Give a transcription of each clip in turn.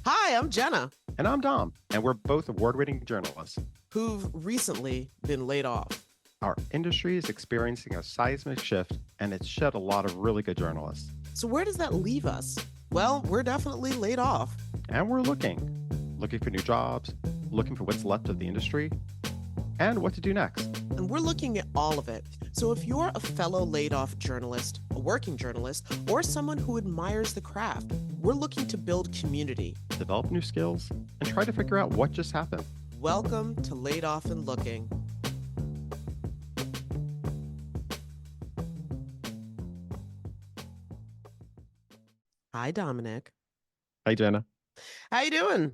Hi, I'm Jenna, And I'm Dom, and we're both award-winning journalists. who've recently been laid off. Our industry is experiencing a seismic shift, and it's shed a lot of really good journalists. So, where does that leave us? Well, we're definitely laid off. And we're looking for new jobs, looking for what's left of the industry, and what to do next. And we're looking at all of it. So, if you're a fellow laid off journalist, a working journalist, or someone who admires the craft, we're looking to build community. Develop new skills, and try to figure out what just happened. Welcome to Laid Off and Looking. Hi, Dominic. Hi, Jenna. How you doing?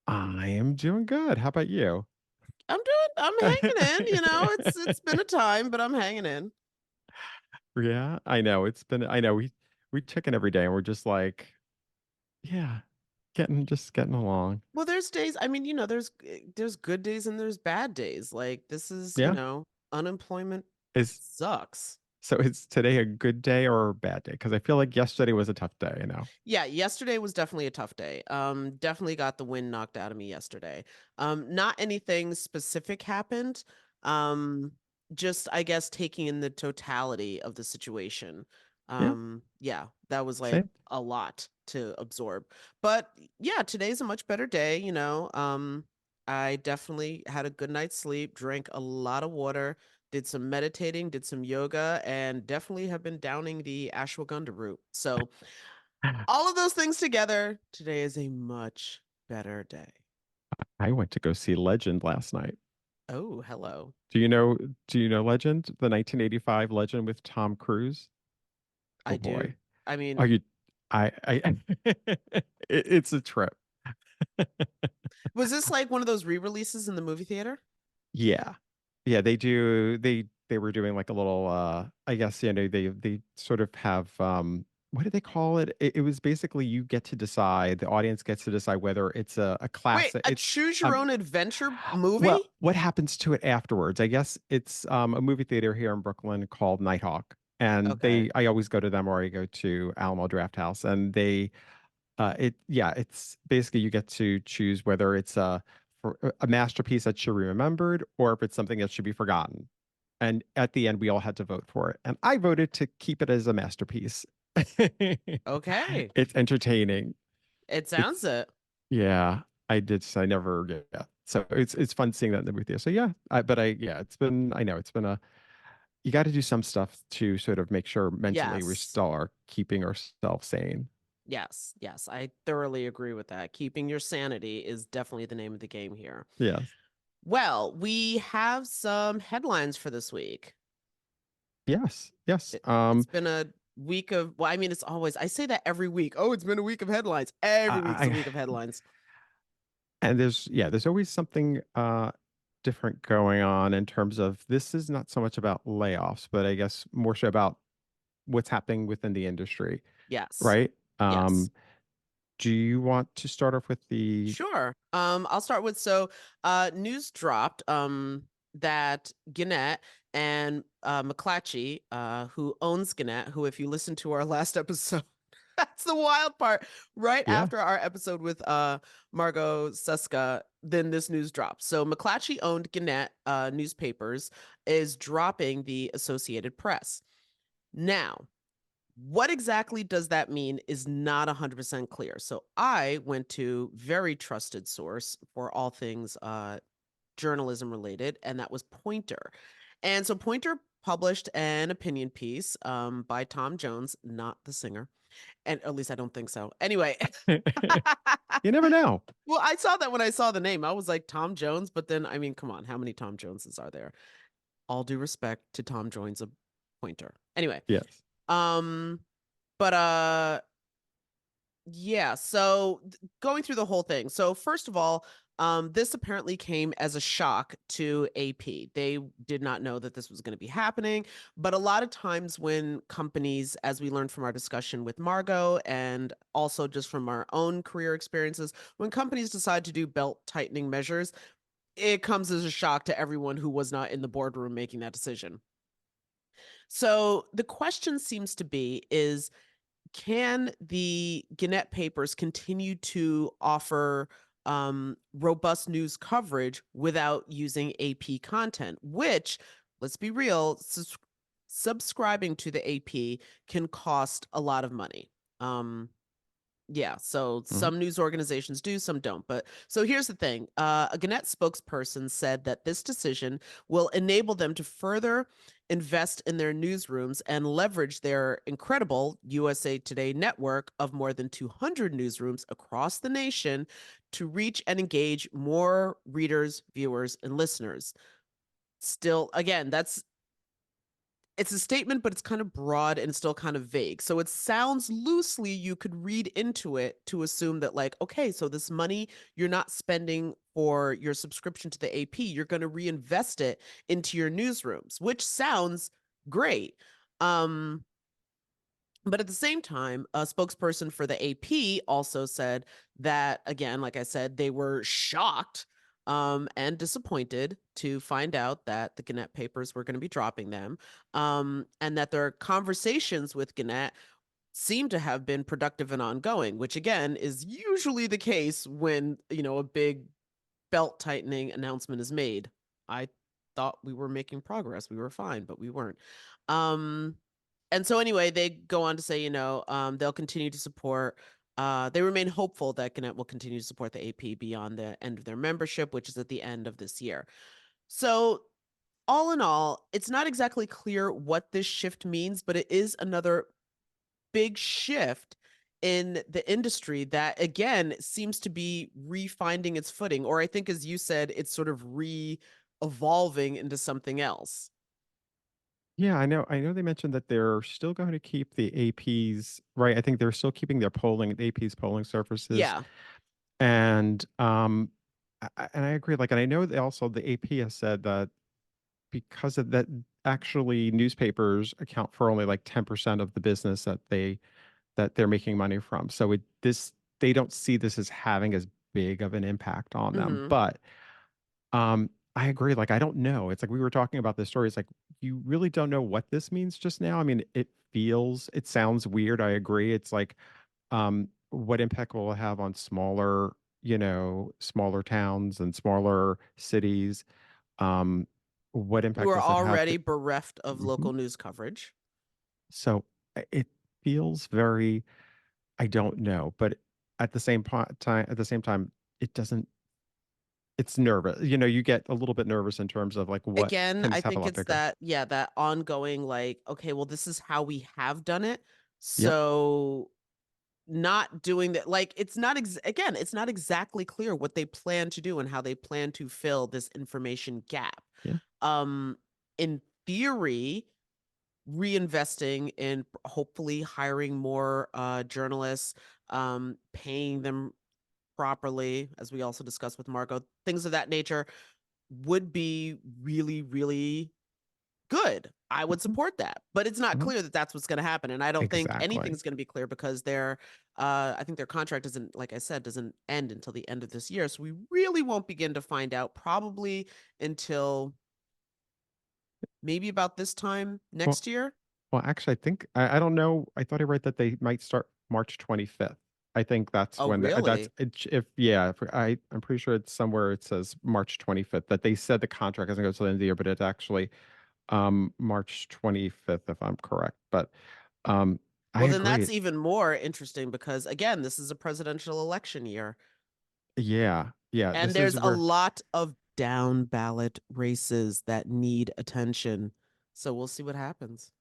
I am doing good. How about you? I'm hanging in, it's been a time, but I'm hanging in. Yeah, I know. I know we check in every day and we're just like, yeah, getting along. Well, there's days, there's good days and there's bad days. Like this is, Yeah. unemployment Is sucks. So is today a good day or a bad day? Because I feel like yesterday was a tough day, Yeah, yesterday was definitely a tough day. Definitely got the wind knocked out of me yesterday. Not anything specific happened. Um, just I guess taking in the totality of the situation. Yeah, Yeah, that was like same. a lot to absorb. But yeah, today's a much better day, I definitely had a good night's sleep, drank a lot of water, did some meditating, did some yoga, and definitely have been downing the ashwagandha root. So all of those things together, today is a much better day. I went to go see Legend last night. Oh, hello. Do you know do you know Legend? The 1985 Legend with Tom Cruise? I Oh do. boy. I mean, Are you I it's a trip. was this like one of those re-releases in the movie theater? Yeah. Yeah, they were doing like a little I guess they sort of have what do they call it? It was basically you get to decide, the audience gets to decide whether it's a Wait, classic. a It's choose your own adventure movie? well, what happens to it afterwards? I guess it's a movie theater here in Brooklyn called Nighthawk. And Okay. I always go to them or I go to Alamo Draft House and it's basically you get to choose whether it's a masterpiece that should be remembered or if it's something that should be forgotten. And at the end, we all had to vote for it. And I voted to keep it as a masterpiece. Okay. It's entertaining. It sounds It's it. yeah, I did. So I never yeah. So it's fun seeing that in the movie theater. So yeah, it's been I know it's been a you got to do some stuff to sort of make sure mentally we Yes. still are keeping ourselves sane. Yes. Yes. I thoroughly agree with that. Keeping your sanity is definitely the name of the game here. Yes. Well, we have some headlines for this week. Yes. Yes. It's been a week of, well, I mean, it's always, I say that every week. Oh, it's been a week of headlines. Every week's a I week of headlines. and there's always something different going on in terms of this is not so much about layoffs, but I guess more so about what's happening within the industry, Yes. right? Yes. Do you want to start off with the Sure. I'll start with news dropped that Gannett and McClatchy, who owns Gannett, who if you listen to our last episode, that's the wild part. Right yeah? after our episode with Margot Suska, then this news drops. So McClatchy owned Gannett newspapers is dropping the Associated Press. Now, what exactly does that mean is not 100% clear. So I went to very trusted source for all things journalism related, and that was Pointer. And so Pointer published an opinion piece by Tom Jones, not the singer. And at least I don't think so. Anyway. You never know. Well, I saw that when I saw the name. I was like, Tom Jones, but then, I mean, come on, how many Tom Joneses are there? All due respect to Tom Jones, a Pointer. Anyway, Yes. um, but yeah, so going through the whole thing. So first of all, this apparently came as a shock to AP. They did not know that this was going to be happening. But a lot of times when companies, as we learned from our discussion with Margot and also just from our own career experiences, when companies decide to do belt tightening measures, it comes as a shock to everyone who was not in the boardroom making that decision. So the question seems to be is can the Gannett papers continue to offer robust news coverage without using AP content? Which, let's be real, subscribing to the AP can cost a lot of money. Um, yeah, so Mhm. some news organizations do, some don't. But so here's the thing, a Gannett spokesperson said that this decision will enable them to further invest in their newsrooms and leverage their incredible USA Today network of more than 200 newsrooms across the nation to reach and engage more readers, viewers, and listeners. Still, again, it's a statement, but it's kind of broad and still kind of vague. So it sounds loosely, you could read into it to assume that, like, okay, so this money you're not spending for your subscription to the AP, you're going to reinvest it into your newsrooms, which sounds great. Um, but at the same time, a spokesperson for the AP also said that, again, like I said, they were shocked and disappointed to find out that the Gannett papers were going to be dropping them, and that their conversations with Gannett seem to have been productive and ongoing, which again is usually the case when, a big belt tightening announcement is made. I thought we were making progress. We were fine, but we weren't. Um, and so anyway, they go on to say, they'll continue to support. They remain hopeful that Gannett will continue to support the AP beyond the end of their membership, which is at the end of this year. So all in all, it's not exactly clear what this shift means, but it is another big shift in the industry that again seems to be refinding its footing, or I think, as you said, it's sort of re-evolving into something else. Yeah, I know they mentioned that they're still going to keep the APs, right? I think they're still keeping their AP's polling services. Yeah. And and I agree. Like, and I know they also the AP has said that because of that, actually newspapers account for only like 10% of the business that they're making money from. So they don't see this as having as big of an impact on them. Hmm. But I agree. Like, I don't know. It's like we were talking about this story. It's like you really don't know what this means just now. I mean, it sounds weird. I agree. It's like, what impact will it have on smaller towns and smaller cities? Um, what Who impact are does it have? already bereft of Mhm. local news coverage. So it feels very, I don't know, but at the same time, it doesn't, it's nervous. You get a little bit nervous in terms of like, what Again, can I this have a think lot it's bigger? that, yeah, that ongoing, like, okay, well, this is how we have done it. Yep. So not doing that, like, again, it's not exactly clear what they plan to do and how they plan to fill this information gap. Yeah. um in theory, reinvesting in hopefully hiring more journalists, paying them properly, as we also discussed with Margot, things of that nature would be really, really good. I would Mhm. support that, but it's not Mhm. clear that that's what's going to happen, and I don't think Exactly. anything's going to be clear because I think their contract doesn't, like I said, doesn't end until the end of this year, so we really won't begin to find out probably until maybe about this time Well, next year. well, actually, I think I don't know. I thought I read that they might start March 25th. I think that's Oh, when that's really? if yeah. I'm pretty sure it's somewhere it says March 25th that they said the contract doesn't go till the end of the year, but it's actually March 25th if I'm correct. But um, I Well, then agree. that's even more interesting because, again, this is a presidential election year, Yeah, yeah. and This is there's a where lot of down ballot races that need attention. So we'll see what happens.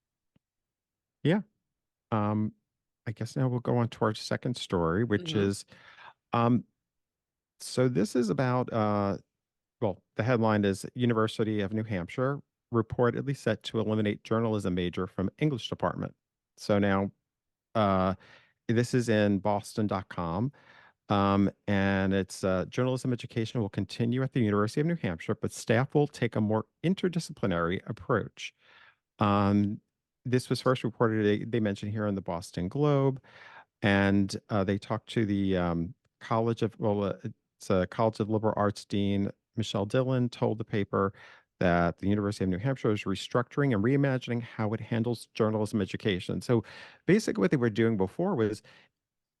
yeah. Um, I guess now we'll go on to our second story, which Hmm. is um. So this is about well, the headline is University of New Hampshire reportedly set to eliminate journalism major from English department. So now uh, this is in boston.com. And it's journalism education will continue at the University of New Hampshire, but staff will take a more interdisciplinary approach. Um, this was first reported, they mentioned here in the Boston Globe, and they talked to the College of, well, it's a College of Liberal Arts Dean Michelle Dillon told the paper that the University of New Hampshire is restructuring and reimagining how it handles journalism education. So basically what they were doing before was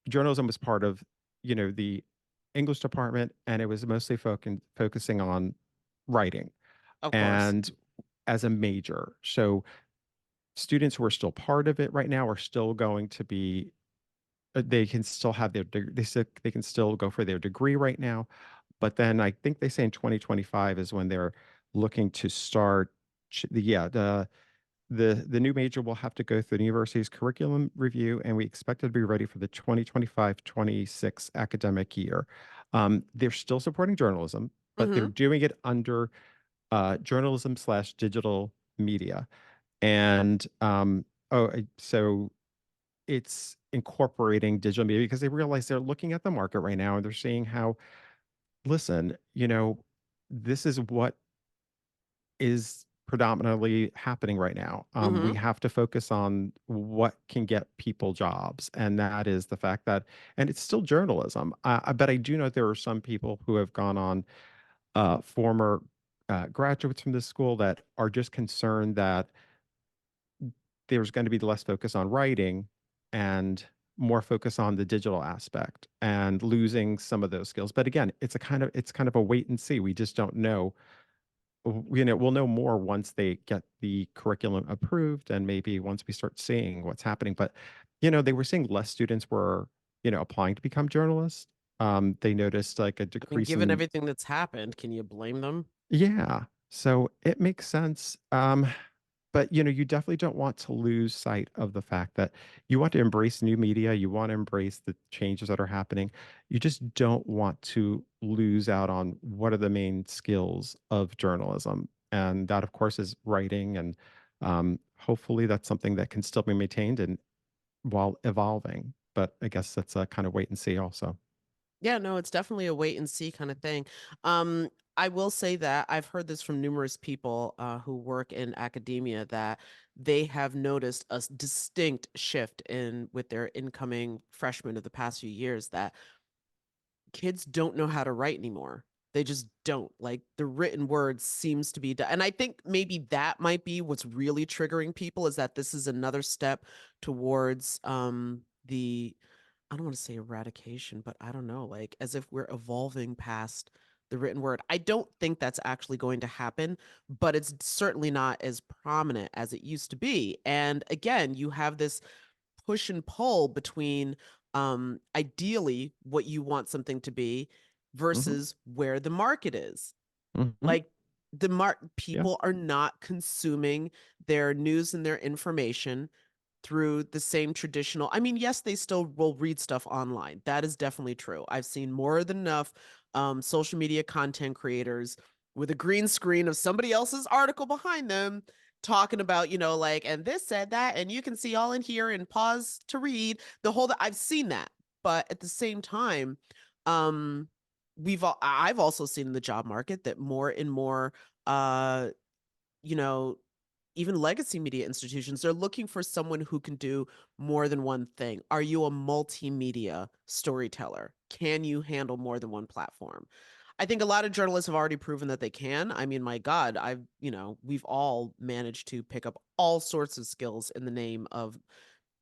journalism was part of, the English department, and it was mostly focusing on writing Of course. and as a major. So students who are still part of it right now are still going to be they can still have they can still go for their degree right now, but then I think they say in 2025 is when they're looking to start the new major will have to go through the university's curriculum review, and we expect it to be ready for the 2025-26 academic year. They're still supporting journalism, but they're Mm-hmm. doing it under journalism slash digital media. And so it's incorporating digital media because they realize they're looking at the market right now and they're seeing how, listen, this is what is predominantly happening right now. We Mm-hmm. have to focus on what can get people jobs, and that is the fact that, and it's still journalism. But I do know there are some people who have gone on, former graduates from this school that are just concerned that there's going to be less focus on writing and more focus on the digital aspect and losing some of those skills. But again, it's kind of a wait and see. We just don't know. We'll know more once they get the curriculum approved and maybe once we start seeing what's happening. But they were seeing less students were applying to become journalists. They noticed like a I mean, decrease given in, everything that's happened, can you blame them? yeah. So it makes sense. But you definitely don't want to lose sight of the fact that you want to embrace new media, you want to embrace the changes that are happening. You just don't want to lose out on what are the main skills of journalism. And that, of course, is writing. And hopefully that's something that can still be maintained and while evolving. But I guess that's a kind of wait and see also. Yeah, no, it's definitely a wait and see kind of thing. I will say that I've heard this from numerous people who work in academia that they have noticed a distinct shift in with their incoming freshmen of the past few years that kids don't know how to write anymore. They just don't. Like the written word seems to be done. And I think maybe that might be what's really triggering people is that this is another step towards the I don't want to say eradication, but I don't know, like as if we're evolving past the written word. I don't think that's actually going to happen, but it's certainly not as prominent as it used to be. And again, you have this push and pull between ideally what you want something to be Hmm. versus where the market is. Hmm. Like Yeah. people are not consuming their news and their information through the same traditional. I mean, yes, they still will read stuff online. That is definitely true. I've seen more than enough social media content creators with a green screen of somebody else's article behind them talking about, like, and this said that, and you can see all in here and pause to read the whole. I've seen that, but at the same time, um, I've also seen in the job market that more and more, uh, you know, even legacy media institutions, they're looking for someone who can do more than one thing. Are you a multimedia storyteller? Can you handle more than one platform? I think a lot of journalists have already proven that they can. I mean, my God, we've all managed to pick up all sorts of skills in the name of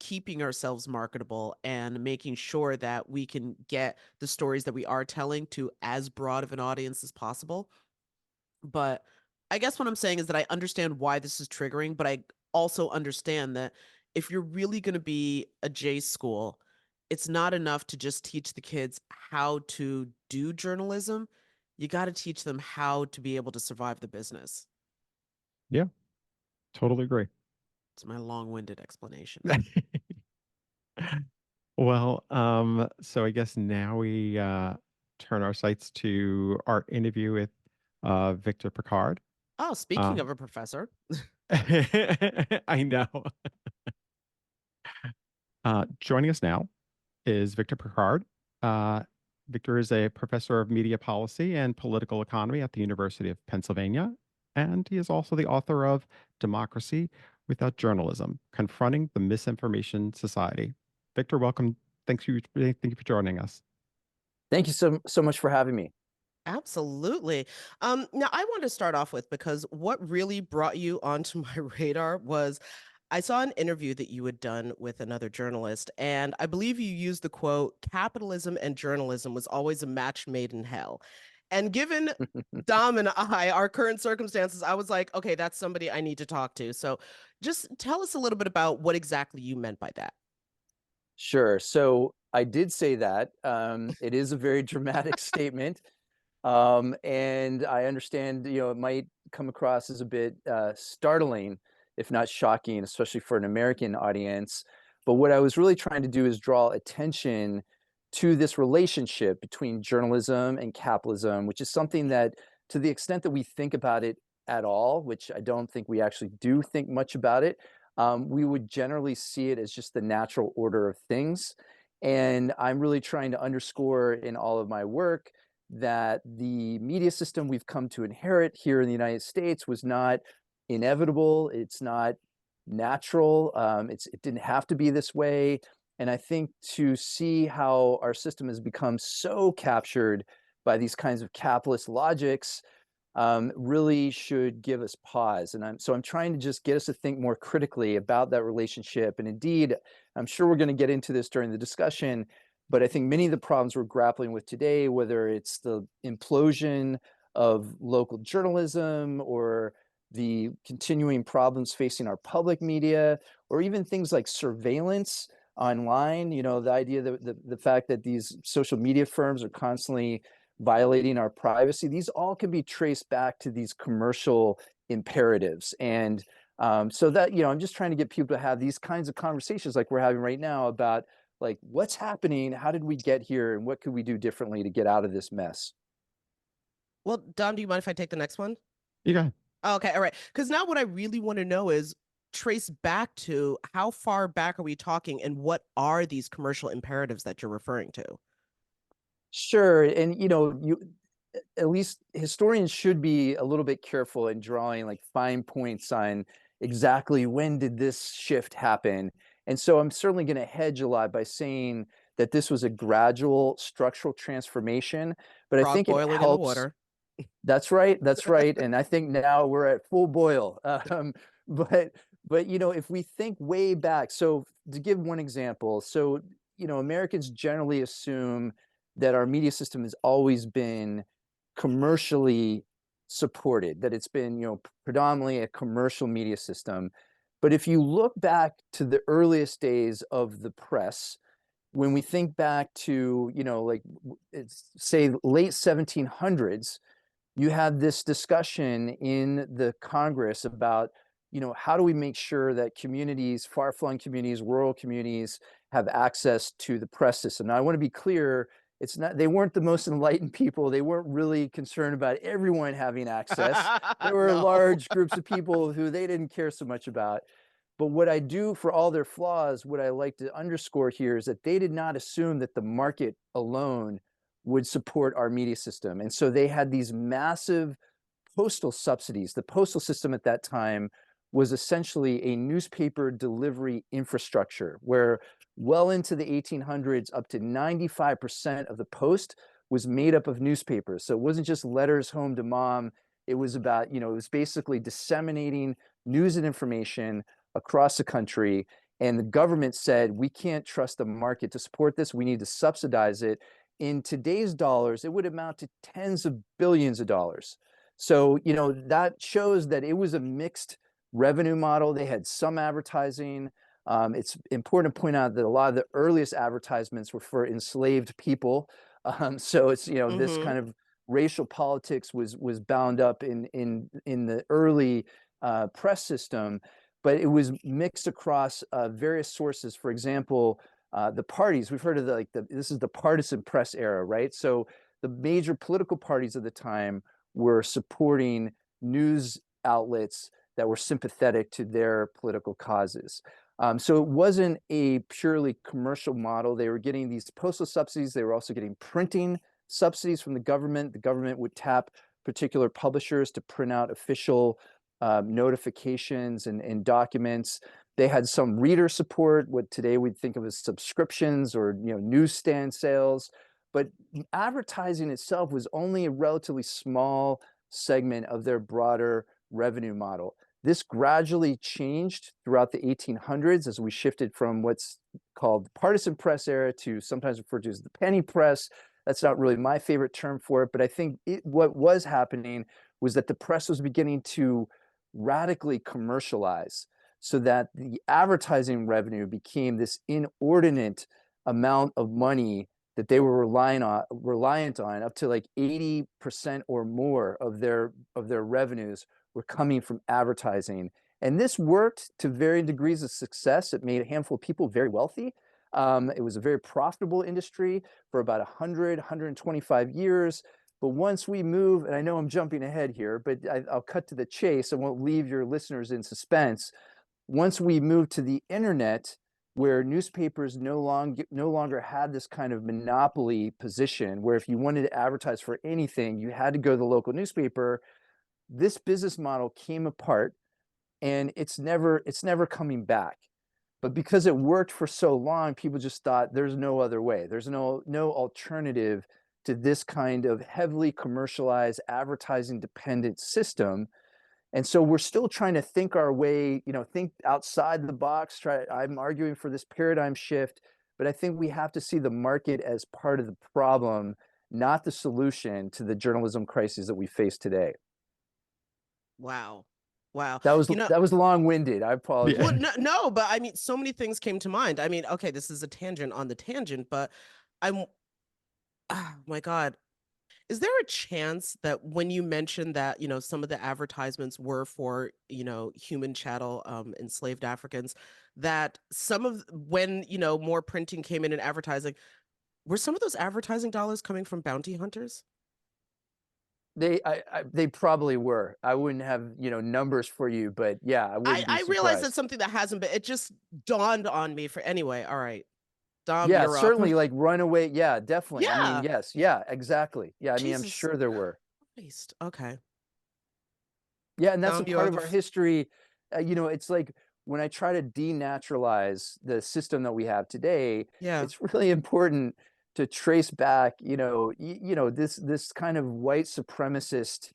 keeping ourselves marketable and making sure that we can get the stories that we are telling to as broad of an audience as possible. But I guess what I'm saying is that I understand why this is triggering, but I also understand that if you're really going to be a J school, it's not enough to just teach the kids how to do journalism. You got to teach them how to be able to survive the business. Yeah. Totally agree. It's my long-winded explanation. Well, so I guess now we turn our sights to our interview with Victor Pickard. Oh, speaking Um, of a professor, I know. Joining us now is Victor Pickard. Uh, Victor is a professor of media policy and political economy at the University of Pennsylvania, and he is also the author of Democracy Without Journalism: Confronting the Misinformation Society. Victor, welcome. Thank you for joining us. Thank you so much for having me. Absolutely. Now I want to start off with, because what really brought you onto my radar was I saw an interview that you had done with another journalist, and I believe you used the quote, "Capitalism and journalism was always a match made in hell." And given Dom and I, our current circumstances, I was like, okay, that's somebody I need to talk to. So just tell us a little bit about what exactly you meant by that. Sure. So I did say that. It is a very dramatic statement. And I understand, it might come across as a bit startling, if not shocking, especially for an American audience. But what I was really trying to do is draw attention to this relationship between journalism and capitalism, which is something that, to the extent that we think about it at all, which I don't think we actually do think much about it, we would generally see it as just the natural order of things. And I'm really trying to underscore in all of my work that the media system we've come to inherit here in the United States was not inevitable. It's not natural. It didn't have to be this way. And I think to see how our system has become so captured by these kinds of capitalist logics really should give us pause. And I'm trying to just get us to think more critically about that relationship. And indeed, I'm sure we're going to get into this during the discussion, but I think many of the problems we're grappling with today, whether it's the implosion of local journalism or the continuing problems facing our public media, or even things like surveillance online, the idea that the fact that these social media firms are constantly violating our privacy, these all can be traced back to these commercial imperatives. And so that, I'm just trying to get people to have these kinds of conversations like we're having right now about like what's happening, how did we get here, and what could we do differently to get out of this mess? Well, Dom, do you mind if I take the next one? You got Okay, all right. Because now what I really want to know is trace back to how far back are we talking, and what are these commercial imperatives that you're referring to? Sure. And you at least historians should be a little bit careful in drawing like fine points on exactly when did this shift happen. And so I'm certainly going to hedge a lot by saying that this was a gradual structural transformation, but I Frog think it boiling in the helps. water. That's right. That's right. And I think now we're at full boil. But if we think way back, so to give one example, so Americans generally assume that our media system has always been commercially supported, that it's been predominantly a commercial media system. But if you look back to the earliest days of the press, when we think back to like it's say late 1700s, you had this discussion in the Congress about, how do we make sure that communities, far-flung communities, rural communities have access to the press system? Now, I want to be clear, it's not, they weren't the most enlightened people. They weren't really concerned about everyone having access. There were No. large groups of people who they didn't care so much about. But what I do, for all their flaws, what I like to underscore here is that they did not assume that the market alone would support our media system. And so they had these massive postal subsidies. The postal system at that time was essentially a newspaper delivery infrastructure where well into the 1800s, up to 95% of the post was made up of newspapers. So it wasn't just letters home to mom. It was about, it was basically disseminating news and information across the country. And the government said, we can't trust the market to support this. We need to subsidize it. In today's dollars, it would amount to tens of billions of dollars. So, that shows that it was a mixed revenue model. They had some advertising. It's important to point out that a lot of the earliest advertisements were for enslaved people. So it's, this Mm-hmm. kind of racial politics was bound up in the early press system, but it was mixed across various sources. For example, the parties, we've heard of this is the partisan press era, right? So the major political parties of the time were supporting news outlets that were sympathetic to their political causes. So it wasn't a purely commercial model. They were getting these postal subsidies. They were also getting printing subsidies from the government. The government would tap particular publishers to print out official notifications and documents. They had some reader support, what today we'd think of as subscriptions or newsstand sales. but advertising itself was only a relatively small segment of their broader revenue model. This gradually changed throughout the 1800s as we shifted from what's called the partisan press era to sometimes referred to as the penny press. That's not really my favorite term for it, but I think what was happening was that the press was beginning to radically commercialize, so that the advertising revenue became this inordinate amount of money that they were reliant on. Up to like 80% or more of their revenues were coming from advertising. And this worked to varying degrees of success. It made a handful of people very wealthy. It was a very profitable industry for about 125 years. But once we move, and I know I'm jumping ahead here, but I'll cut to the chase. I won't leave your listeners in suspense. Once we moved to the internet, where newspapers no longer had this kind of monopoly position, where if you wanted to advertise for anything, you had to go to the local newspaper, this business model came apart, and it's never coming back. But because it worked for so long, people just thought there's no other way. There's no alternative to this kind of heavily commercialized, advertising dependent system. And so we're still trying to think our way, think outside the box. I'm arguing for this paradigm shift, but I think we have to see the market as part of the problem, not the solution to the journalism crisis that we face today. Wow. Wow. That was long-winded. I Well, apologize. no, but I mean, so many things came to mind. I mean, okay, this is a tangent on the tangent, but I'm, oh my God. Is there a chance that when you mentioned that, some of the advertisements were for, human chattel, enslaved Africans, that some of when, more printing came in and advertising, were some of those advertising dollars coming from bounty hunters? They probably were. I wouldn't have, numbers for you, but yeah, I wouldn't be I realize that's surprised. something that hasn't been, it just dawned on me for anyway. All right. Dom, Yeah, you're up. certainly like runaway. Yeah, definitely. I mean, Yeah. yes. Yeah, exactly. Yeah, I mean, I'm Jesus sure there were. Christ. Okay. Yeah, and that's a Dom, you part have of our history. It's like when I try to denaturalize the system that we have today, yeah. it's really important to trace back, this kind of white supremacist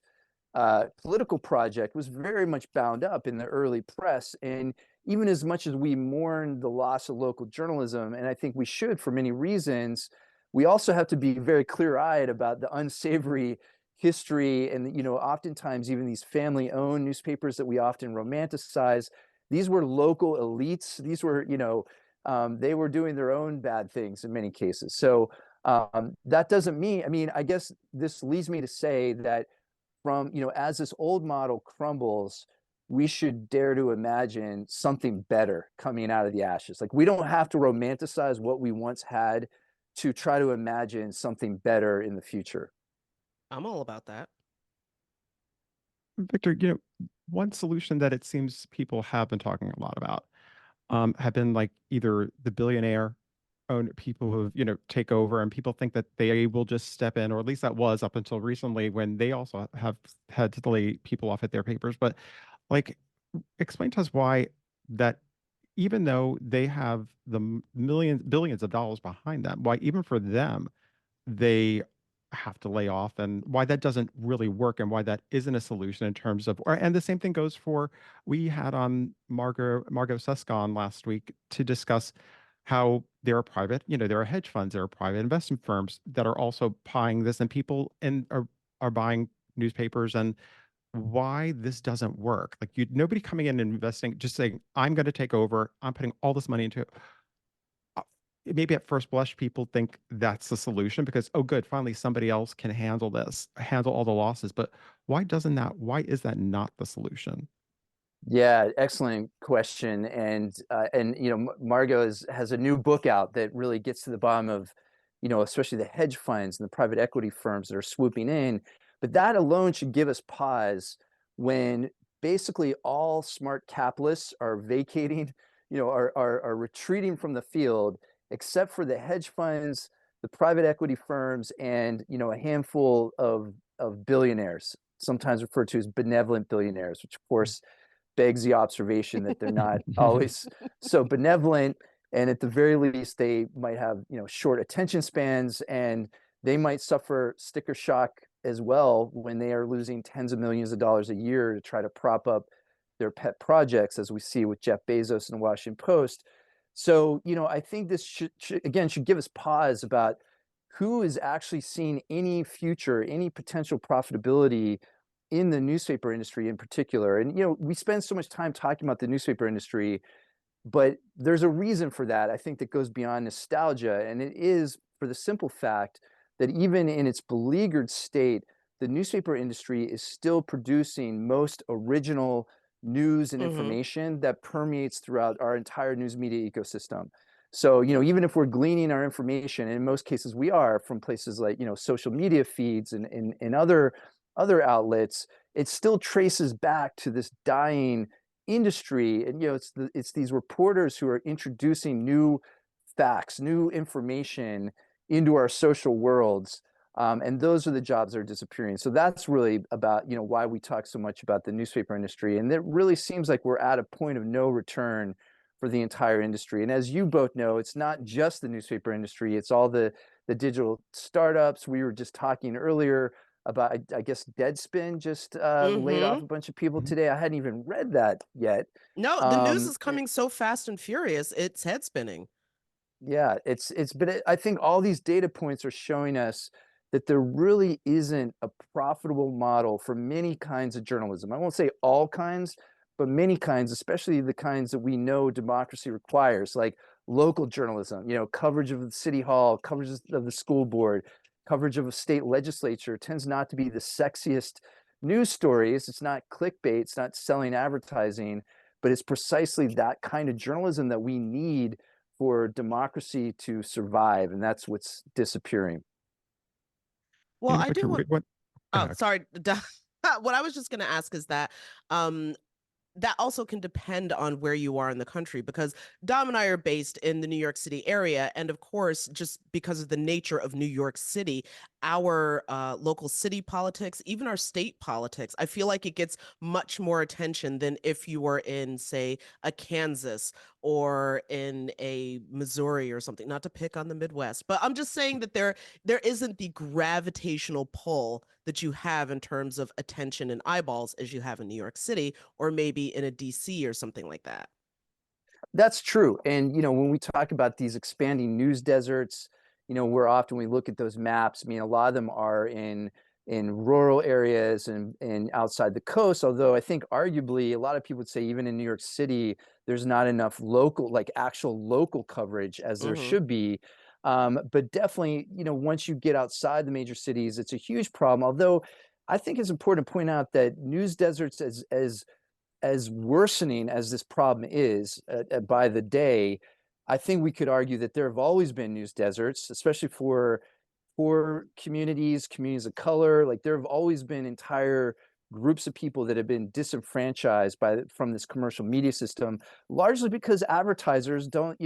political project was very much bound up in the early press. And even as much as we mourn the loss of local journalism, and I think we should for many reasons, we also have to be very clear-eyed about the unsavory history. And oftentimes even these family-owned newspapers that we often romanticize, these were local elites. These were, they were doing their own bad things in many cases. So that doesn't mean, I mean, I guess this leads me to say that from, as this old model crumbles, we should dare to imagine something better coming out of the ashes. Like, we don't have to romanticize what we once had to try to imagine something better in the future. I'm all about that. Victor, one solution that it seems people have been talking a lot about have been like either the billionaire own people who take over, and people think that they will just step in, or at least that was up until recently when they also have had to lay people off at their papers. But like, explain to us why that, even though they have the millions, billions of dollars behind them, why even for them they have to lay off, and why that doesn't really work, and why that isn't a solution in terms of, and the same thing goes for, we had on Margot Suska on last week to discuss how there are private, there are hedge funds, there are private investment firms that are also buying this, and people are buying newspapers, and why this doesn't work. Like, nobody coming in and investing, just saying, I'm going to take over, I'm putting all this money into it. Maybe at first blush, people think that's the solution because, oh, good, finally somebody else can handle this, handle all the losses. But why is that not the solution? Yeah, excellent question. And Margot has a new book out that really gets to the bottom of, especially the hedge funds and the private equity firms that are swooping in. But that alone should give us pause when basically all smart capitalists are vacating, are retreating from the field, except for the hedge funds, the private equity firms, and a handful of billionaires, sometimes referred to as benevolent billionaires, which of course begs the observation that they're not always so benevolent, and at the very least they might have short attention spans, and they might suffer sticker shock as well when they are losing tens of millions of dollars a year to try to prop up their pet projects, as we see with Jeff Bezos and the Washington Post. So, I think this should give us pause about who is actually seeing any future, any potential profitability in the newspaper industry in particular. And, we spend so much time talking about the newspaper industry, but there's a reason for that, I think, that goes beyond nostalgia. And it is for the simple fact that even in its beleaguered state, the newspaper industry is still producing most original news and Mm-hmm. information that permeates throughout our entire news media ecosystem. So, even if we're gleaning our information, and in most cases we are from places like, social media feeds and other outlets, it still traces back to this dying industry. And it's these reporters who are introducing new facts, new information into our social worlds, and those are the jobs that are disappearing. So that's really about why we talk so much about the newspaper industry. And it really seems like we're at a point of no return for the entire industry. And as you both know, it's not just the newspaper industry, it's all the digital startups. We were just talking earlier about, I guess, Deadspin just laid off Mm-hmm. a bunch of people Mhm. today. I hadn't even read that yet. No, the news Um, is coming so fast and furious, it's head spinning. yeah, but I think all these data points are showing us that there really isn't a profitable model for many kinds of journalism. I won't say all kinds, but many kinds, especially the kinds that we know democracy requires, like local journalism, coverage of the city hall, coverage of the school board, coverage of a state legislature tends not to be the sexiest news stories. It's not clickbait, it's not selling advertising, but it's precisely that kind of journalism that we need for democracy to survive, and that's what's disappearing. Well, I But do you're want. right. What? Go Oh, ahead. sorry. What I was just going to ask is um, that also can depend on where you are in the country, because Dom and I are based in the New York City area. And of course, just because of the nature of New York City, our local city politics, even our state politics, I feel like it gets much more attention than if you were in, say, a Kansas or in a Missouri or something. Not to pick on the Midwest, but I'm just saying that there isn't the gravitational pull that you have in terms of attention and eyeballs as you have in New York City, or maybe in a DC or something like that. That's true. And when we talk about these expanding news deserts, where often we look at those maps, I mean, a lot of them are in rural areas and outside the coast. Although I think arguably a lot of people would say even in New York City, there's not enough local, like actual local coverage as there Mm-hmm. should be. But definitely, once you get outside the major cities, it's a huge problem. Although I think it's important to point out that news deserts, as worsening as this problem is by the day, I think we could argue that there have always been news deserts, especially for communities of color. Like there have always been entire groups of people that have been disenfranchised from this commercial media system, largely because advertisers don't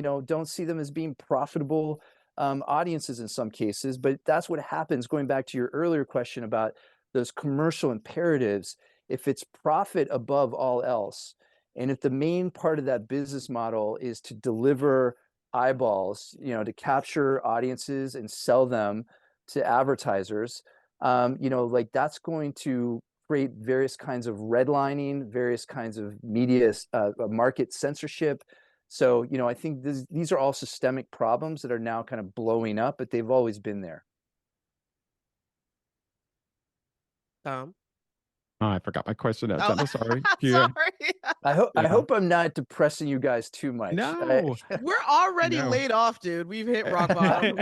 see them as being profitable audiences in some cases. But that's what happens. Going back to your earlier question about those commercial imperatives, if it's profit above all else, and if the main part of that business model is to deliver eyeballs, to capture audiences and sell them to advertisers, like that's going to create various kinds of redlining, various kinds of media market censorship. So, I think these are all systemic problems that are now kind of blowing up, but they've always been there. Um, Oh, I forgot my question now, oh, Jenna. Sorry. sorry. I Yeah. hope I'm not depressing you guys too much. No. We're already No. laid off, dude. We've hit rock bottom.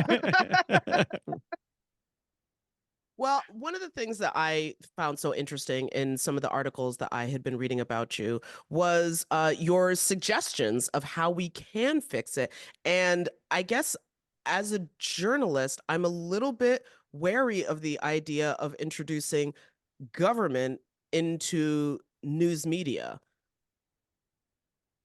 Well, one of the things that I found so interesting in some of the articles that I had been reading about you was your suggestions of how we can fix it. And I guess as a journalist, I'm a little bit wary of the idea of introducing government into news media.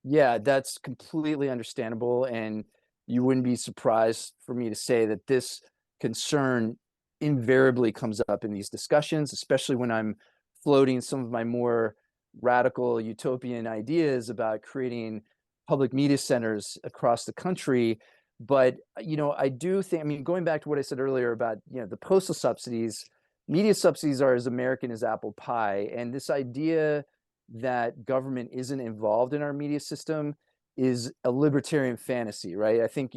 Yeah, that's completely understandable. And you wouldn't be surprised for me to say that this concern invariably comes up in these discussions, especially when I'm floating some of my more radical utopian ideas about creating public media centers across the country. But I do think, I mean, going back to what I said earlier about the postal subsidies, media subsidies are as American as apple pie, and this idea that government isn't involved in our media system is a libertarian fantasy, right? I think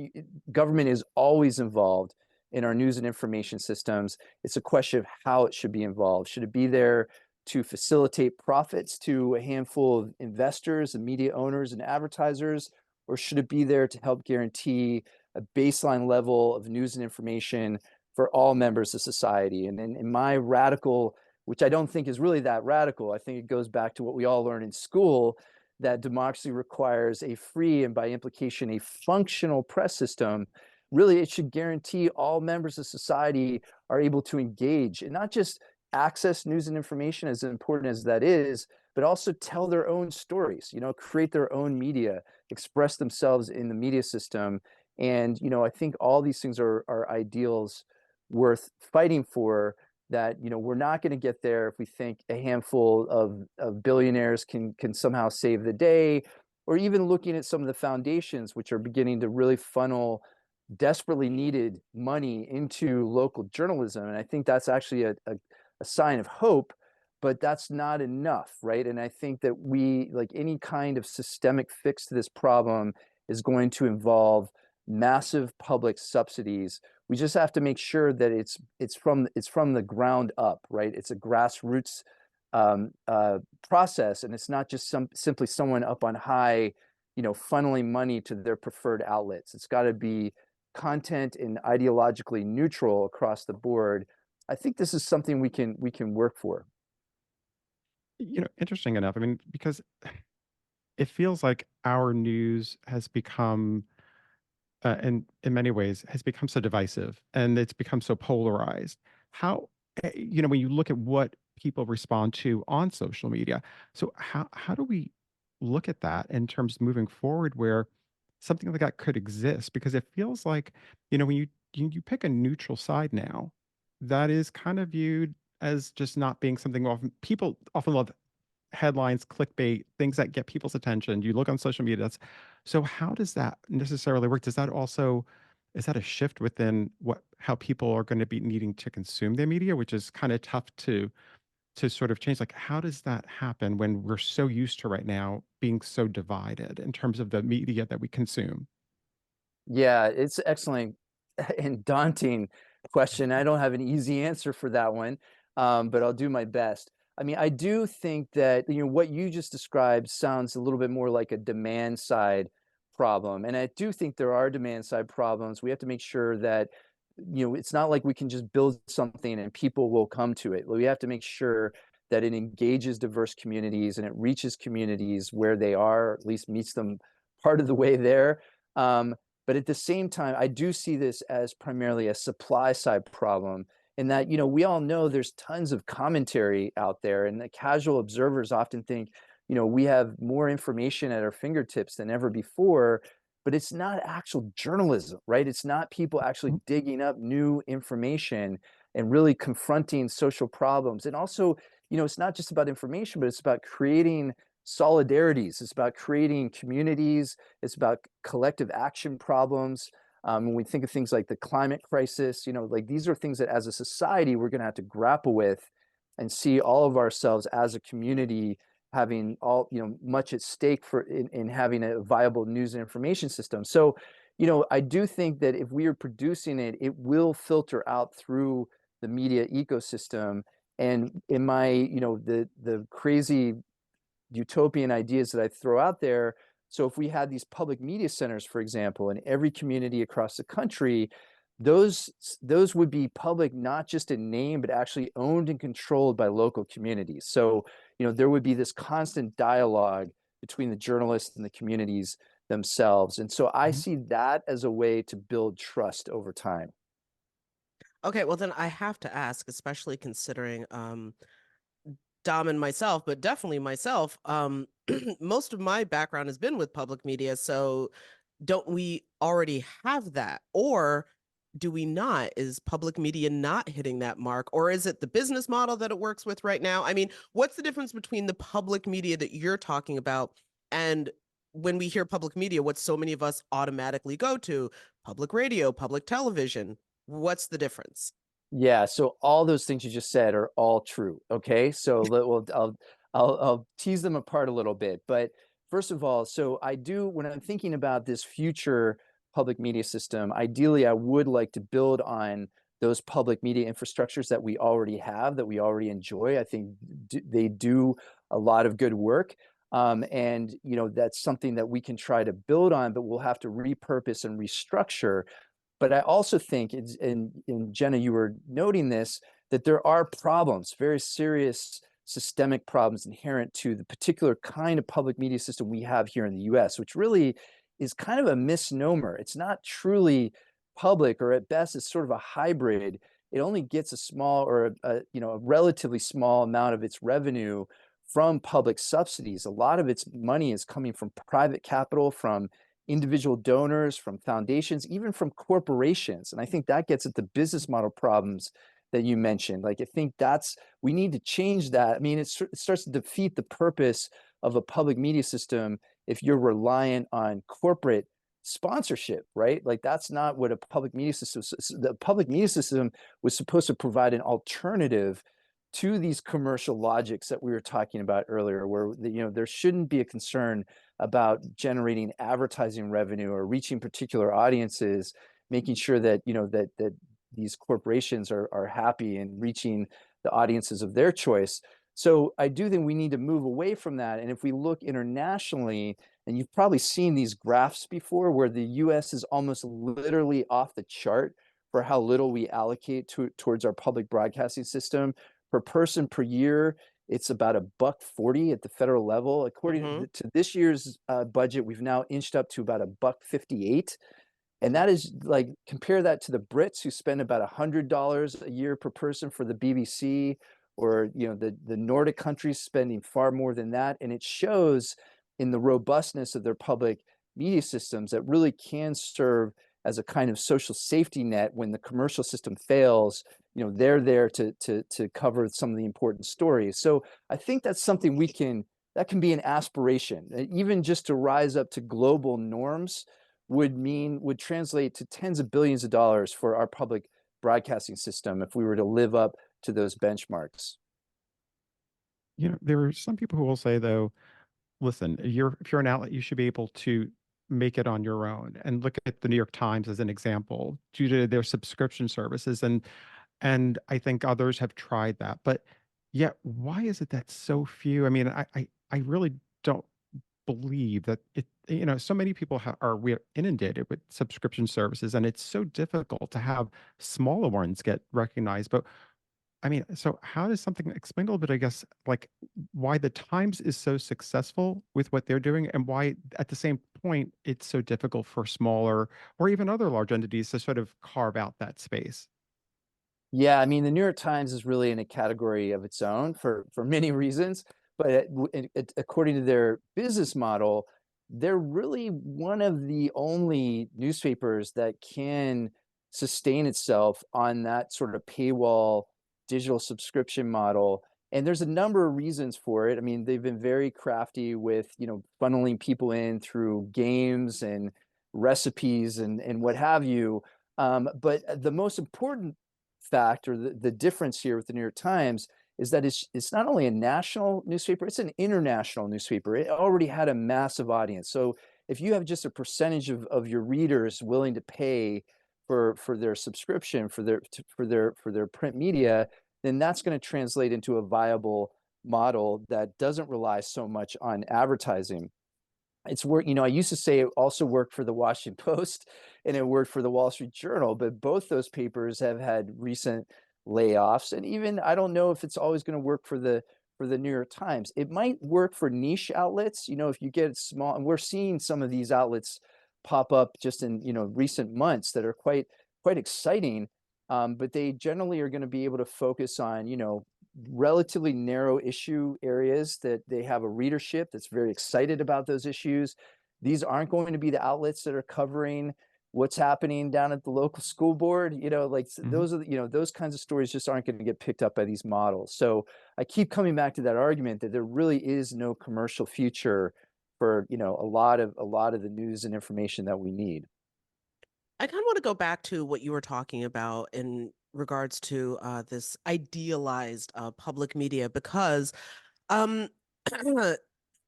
government is always involved in our news and information systems. It's a question of how it should be involved. Should it be there to facilitate profits to a handful of investors and media owners and advertisers, or should it be there to help guarantee a baseline level of news and information for all members of society? And in my radical, which I don't think is really that radical, I think it goes back to what we all learn in school, that democracy requires a free and by implication a functional press system. Really, it should guarantee all members of society are able to engage and not just access news and information, as important as that is, but also tell their own stories, create their own media, express themselves in the media system. And I think all these things are ideals worth fighting for, that we're not going to get there if we think a handful of billionaires can somehow save the day, or even looking at some of the foundations which are beginning to really funnel desperately needed money into local journalism. And I think that's actually a sign of hope, but that's not enough, right? And I think that we, like any kind of systemic fix to this problem, is going to involve massive public subsidies. We just have to make sure that it's from the ground up, right? It's a grassroots process, and it's not just simply someone up on high, funneling money to their preferred outlets. It's got to be content and ideologically neutral across the board. I think this is something we can work for. Interesting enough. I mean, because it feels like our news has become, in many ways, has become so divisive and it's become so polarized. How, when you look at what people respond to on social media, so how do we look at that in terms of moving forward where something like that could exist? Because it feels like, when you pick a neutral side now, that is kind of viewed as just not being something. Often people often love headlines, clickbait, things that get people's attention. You look on social media, that's so how does that necessarily work? Does that also is that a shift within how people are going to be needing to consume their media, which is kind of tough to sort of change? Like, how does that happen when we're so used to right now being so divided in terms of the media that we consume? Yeah, it's excellent and daunting question. I don't have an easy answer for that one, but I'll do my best. I mean, I do think that what you just described sounds a little bit more like a demand side problem, and I do think there are demand side problems. We have to make sure that it's not like we can just build something and people will come to it. We have to make sure that it engages diverse communities and it reaches communities where they are, at least meets them part of the way there. Um, but at the same time, I do see this as primarily a supply side problem, in that, we all know there's tons of commentary out there, and the casual observers often think, we have more information at our fingertips than ever before, but it's not actual journalism, right? It's not people actually Mhm. digging up new information and really confronting social problems. And also, it's not just about information, but it's about creating solidarities. It's about creating communities. It's about collective action problems. When we think of things like the climate crisis, like these are things that as a society we're going to have to grapple with, and see all of ourselves as a community having much at stake in having a viable news and information system. So, I do think that if we are producing it, it will filter out through the media ecosystem. And in my, the crazy utopian ideas that I throw out there. So if we had these public media centers, for example, in every community across the country, those would be public, not just in name, but actually owned and controlled by local communities. So, there would be this constant dialogue between the journalists and the communities themselves. And so I Mhm. see that as a way to build trust over time. Okay, well then I have to ask, especially considering Dom and myself, but definitely myself, most of my background has been with public media. So don't we already have that? Or do we not? Is public media not hitting that mark? Or is it the business model that it works with right now? I mean, what's the difference between the public media that you're talking about and when we hear public media, what so many of us automatically go to: public radio, public television. What's the difference? Yeah, so all those things you just said are all true. Okay, so I'll tease them apart a little bit. But first of all, so I do, when I'm thinking about this future public media system, ideally I would like to build on those public media infrastructures that we already have, that we already enjoy. I think they do a lot of good work. And that's something that we can try to build on, but we'll have to repurpose and restructure. But I also think, and Jenna, you were noting this, that there are problems, very serious systemic problems inherent to the particular kind of public media system we have here in the US, which really is kind of a misnomer. It's not truly public, or at best, it's sort of a hybrid. It only gets a small, or a relatively small amount of its revenue from public subsidies. A lot of its money is coming from private capital, from individual donors, from foundations, even from corporations. And I think that gets at the business model problems that you mentioned. Like, I think we need to change that. I mean, it starts to defeat the purpose of a public media system if you're reliant on corporate sponsorship, right? Like, that's not what a public media system. The public media system was supposed to provide an alternative to these commercial logics that we were talking about earlier, where there shouldn't be a concern about generating advertising revenue or reaching particular audiences, making sure that that these corporations are happy and reaching the audiences of their choice. So I do think we need to move away from that. And if we look internationally, and you've probably seen these graphs before, where the US is almost literally off the chart for how little we allocate towards our public broadcasting system per person per year. It's about $1.40 at the federal level. According to this year's budget, we've now inched up to about $1.58. And that is, like, compare that to the Brits, who spend about $100 a year per person for the BBC, or the Nordic countries spending far more than that. And it shows in the robustness of their public media systems that really can serve as a kind of social safety net when the commercial system fails. They're there to cover some of the important stories. So I think that's something that can be an aspiration. Even just to rise up to global norms would translate to tens of billions of dollars for our public broadcasting system if we were to live up to those benchmarks. There are some people who will say, though, listen, if you're an outlet, you should be able to make it on your own. And look at the New York Times as an example, due to their subscription services. And I think others have tried that. But yet, why is it that so few? I mean, I really don't believe that so many people we're inundated with subscription services, and it's so difficult to have smaller ones get recognized. But I mean, so how does something explain a little bit, I guess, like why the Times is so successful with what they're doing, and why at the same point it's so difficult for smaller or even other large entities to sort of carve out that space? Yeah, I mean, the New York Times is really in a category of its own for many reasons, but according to their business model, they're really one of the only newspapers that can sustain itself on that sort of paywall digital subscription model. And there's a number of reasons for it. I mean, they've been very crafty with, funneling people in through games and recipes and what have you. But the most important fact, or the difference here with the New York Times, is that it's not only a national newspaper, it's an international newspaper. It already had a massive audience. So if you have just a percentage of your readers willing to pay for their subscription, for their print media, then that's going to translate into a viable model that doesn't rely so much on advertising. It's work, I used to say it also worked for the Washington Post and it worked for the Wall Street Journal, but both those papers have had recent layoffs. And even, I don't know if it's always going to work for the New York Times. It might work for niche outlets, if you get small, and we're seeing some of these outlets pop up just in, recent months that are quite exciting. But they generally are going to be able to focus on, relatively narrow issue areas that they have a readership that's very excited about those issues. These aren't going to be the outlets that are covering what's happening down at the local school board. Those are, those kinds of stories just aren't going to get picked up by these models. So I keep coming back to that argument that there really is no commercial future for a lot of the news and information that we need. I kind of want to go back to what you were talking about in regards to this idealized public media, because um,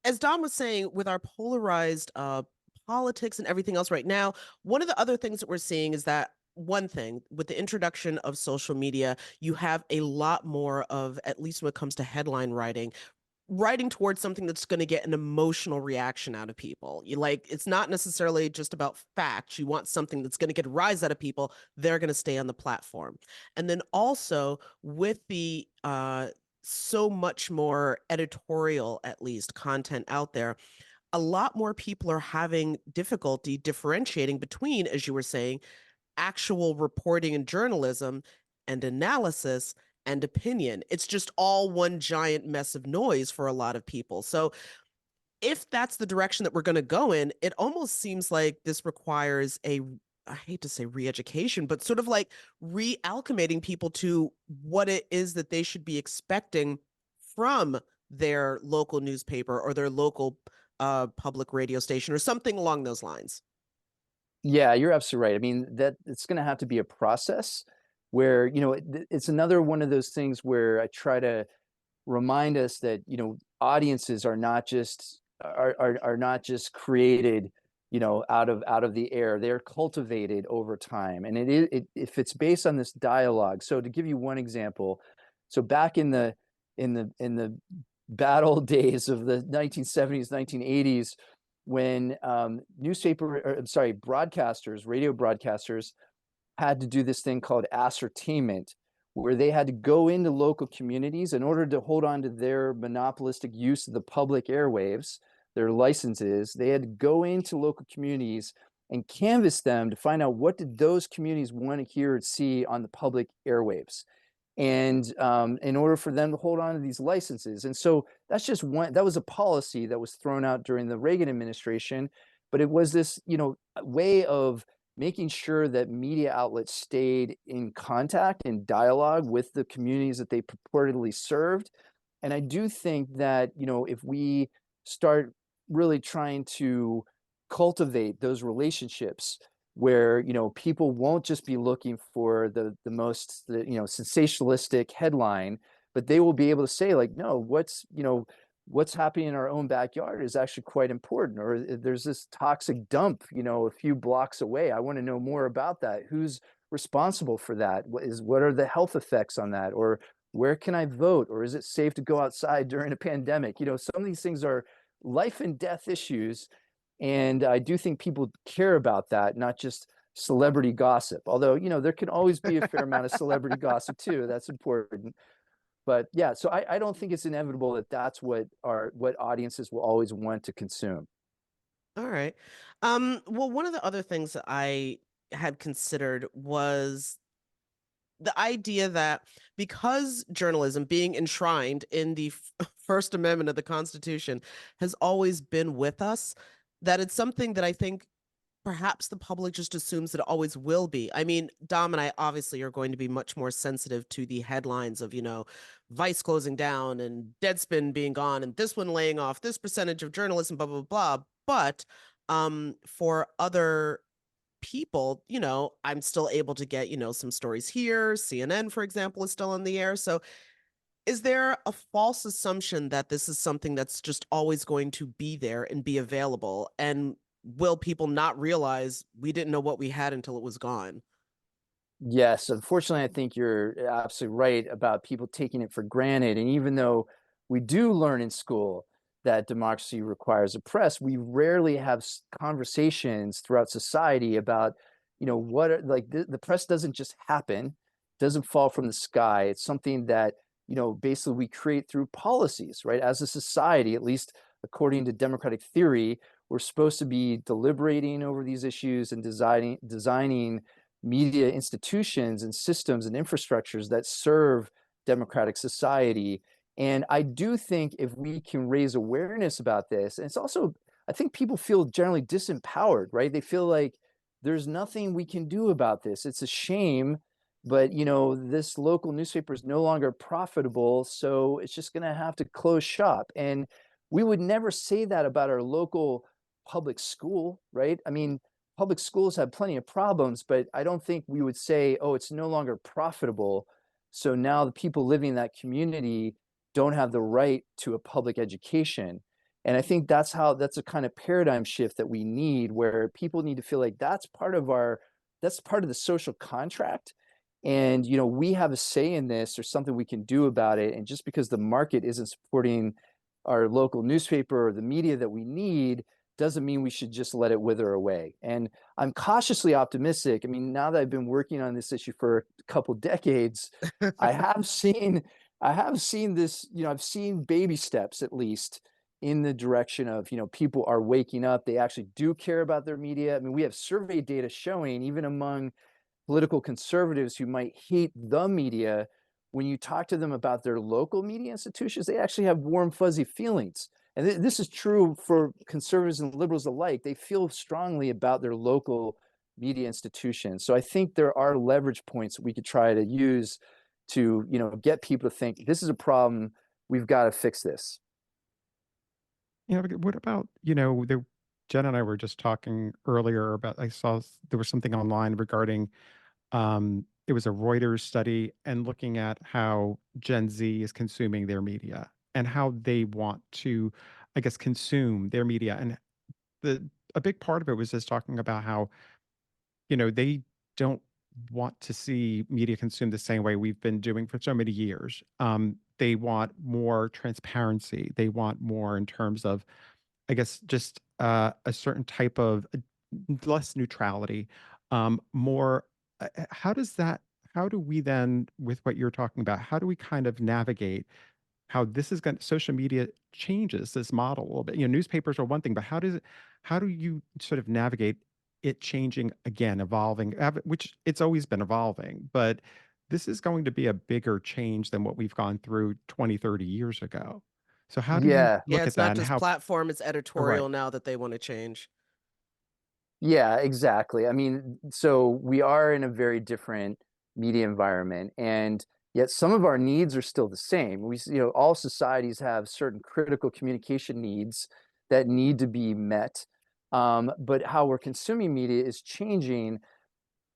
as Don was saying, with our polarized politics and everything else right now, one of the other things that we're seeing is that one thing with the introduction of social media, you have a lot more of, at least when it comes to headline writing, writing towards something that's going to get an emotional reaction out of people. You like, it's not necessarily just about facts. You want something that's going to get a rise out of people. They're going to stay on the platform. And then also with the so much more editorial, at least, content out there, a lot more people are having difficulty differentiating between, as you were saying, actual reporting and journalism and analysis and opinion. It's just all one giant mess of noise for a lot of people. So if that's the direction that we're going to go in, it almost seems like this requires a, I hate to say re-education, but sort of like re-alchemating people to what it is that they should be expecting from their local newspaper or their local public radio station or something along those lines. Yeah, you're absolutely right. I mean, that it's going to have to be a process where, it's another one of those things where I try to remind us that, audiences are not just created, out of the air. They're cultivated over time. And if it's based on this dialogue. So to give you one example, so back in the bad old days of the 1970s, 1980s, when broadcasters, radio broadcasters, had to do this thing called ascertainment, where they had to go into local communities in order to hold on to their monopolistic use of the public airwaves, their licenses. They had to go into local communities and canvass them to find out what did those communities want to hear and see on the public airwaves, and in order for them to hold on to these licenses. And so that's just one, that was a policy that was thrown out during the Reagan administration, but it was this, way of making sure that media outlets stayed in contact and dialogue with the communities that they purportedly served. And I do think that, if we start really trying to cultivate those relationships where, people won't just be looking for the most, sensationalistic headline, but they will be able to say, like, no, what's happening in our own backyard is actually quite important. Or there's this toxic dump, a few blocks away. I want to know more about that. Who's responsible for that? What are the health effects on that? Or where can I vote? Or is it safe to go outside during a pandemic? Some of these things are life and death issues. And I do think people care about that, not just celebrity gossip. Although, there can always be a fair amount of celebrity gossip too. That's important. But yeah, so I don't think it's inevitable that that's what audiences will always want to consume. All right. Well, one of the other things that I had considered was the idea that because journalism being enshrined in the First Amendment of the Constitution has always been with us, that it's something that I think perhaps the public just assumes that it always will be. I mean, Dom and I obviously are going to be much more sensitive to the headlines of, Vice closing down and Deadspin being gone and this one laying off this percentage of journalism, blah, blah, blah. But for other people, I'm still able to get, some stories here. CNN, for example, is still on the air. So is there a false assumption that this is something that's just always going to be there and be available? And will people not realize we didn't know what we had until it was gone? Yes, unfortunately, I think you're absolutely right about people taking it for granted. And even though we do learn in school that democracy requires a press, we rarely have conversations throughout society about, what are, like the press doesn't just happen, doesn't fall from the sky. It's something that, basically we create through policies, right? As a society, at least according to democratic theory, we're supposed to be deliberating over these issues and designing media institutions and systems and infrastructures that serve democratic society. And I do think if we can raise awareness about this, and it's also, I think people feel generally disempowered, right? They feel like there's nothing we can do about this. It's a shame, but this local newspaper is no longer profitable, so it's just going to have to close shop. And We would never say that about our local public school, right? I mean, public schools have plenty of problems, but I don't think we would say, oh, it's no longer profitable. So now the people living in that community don't have the right to a public education. And I think that's a kind of paradigm shift that we need, where people need to feel like that's part of the social contract. And, we have a say in this, or something we can do about it. And just because the market isn't supporting our local newspaper or the media that we need, doesn't mean we should just let it wither away. And I'm cautiously optimistic. I mean, now that I've been working on this issue for a couple decades, I have seen this, I've seen baby steps, at least, in the direction of, people are waking up. They actually do care about their media. I mean, we have survey data showing, even among political conservatives who might hate the media, when you talk to them about their local media institutions, they actually have warm, fuzzy feelings. And this is true for conservatives and liberals alike. They feel strongly about their local media institutions. So I think there are leverage points we could try to use to, get people to think this is a problem. We've got to fix this. Yeah, but what about, Jen and I were just talking earlier about, I saw there was something online regarding, it was a Reuters study and looking at how Gen Z is consuming their media and how they want to, I guess, consume their media. And a big part of it was just talking about how, they don't want to see media consumed the same way we've been doing for so many years. They want more transparency. They want more in terms of, I guess, just a certain type of less neutrality, more. How does that? How do we then, with what you're talking about, how do we kind of navigate how this is going? Social media changes this model a little bit. Newspapers are one thing, but how do you sort of navigate it changing again, evolving, which it's always been evolving, but this is going to be a bigger change than what we've gone through 20, 30 years ago. So how do you Yeah. Yeah, look at it's not that and just how? platform, it's Oh, right. editorial now that they want to change. Yeah, exactly. I mean, so we are in a very different media environment, and yet some of our needs are still the same. All societies have certain critical communication needs that need to be met. But how we're consuming media is changing.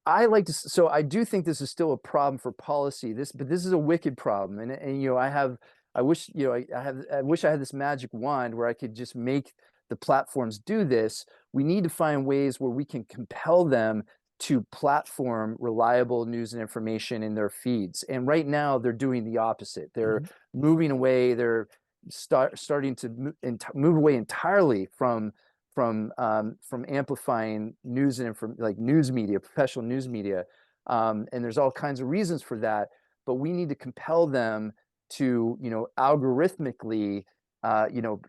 So I do think this is still a problem for policy. But this is a wicked problem. And I wish, I wish I had this magic wand where I could just make the platforms do this. We need to find ways where we can compel them to platform reliable news and information in their feeds. And right now they're doing the opposite. They're Mhm. moving away. They're starting to move away entirely from amplifying news and like news media, professional news media. And there's all kinds of reasons for that, but we need to compel them to, algorithmically, uh, you know,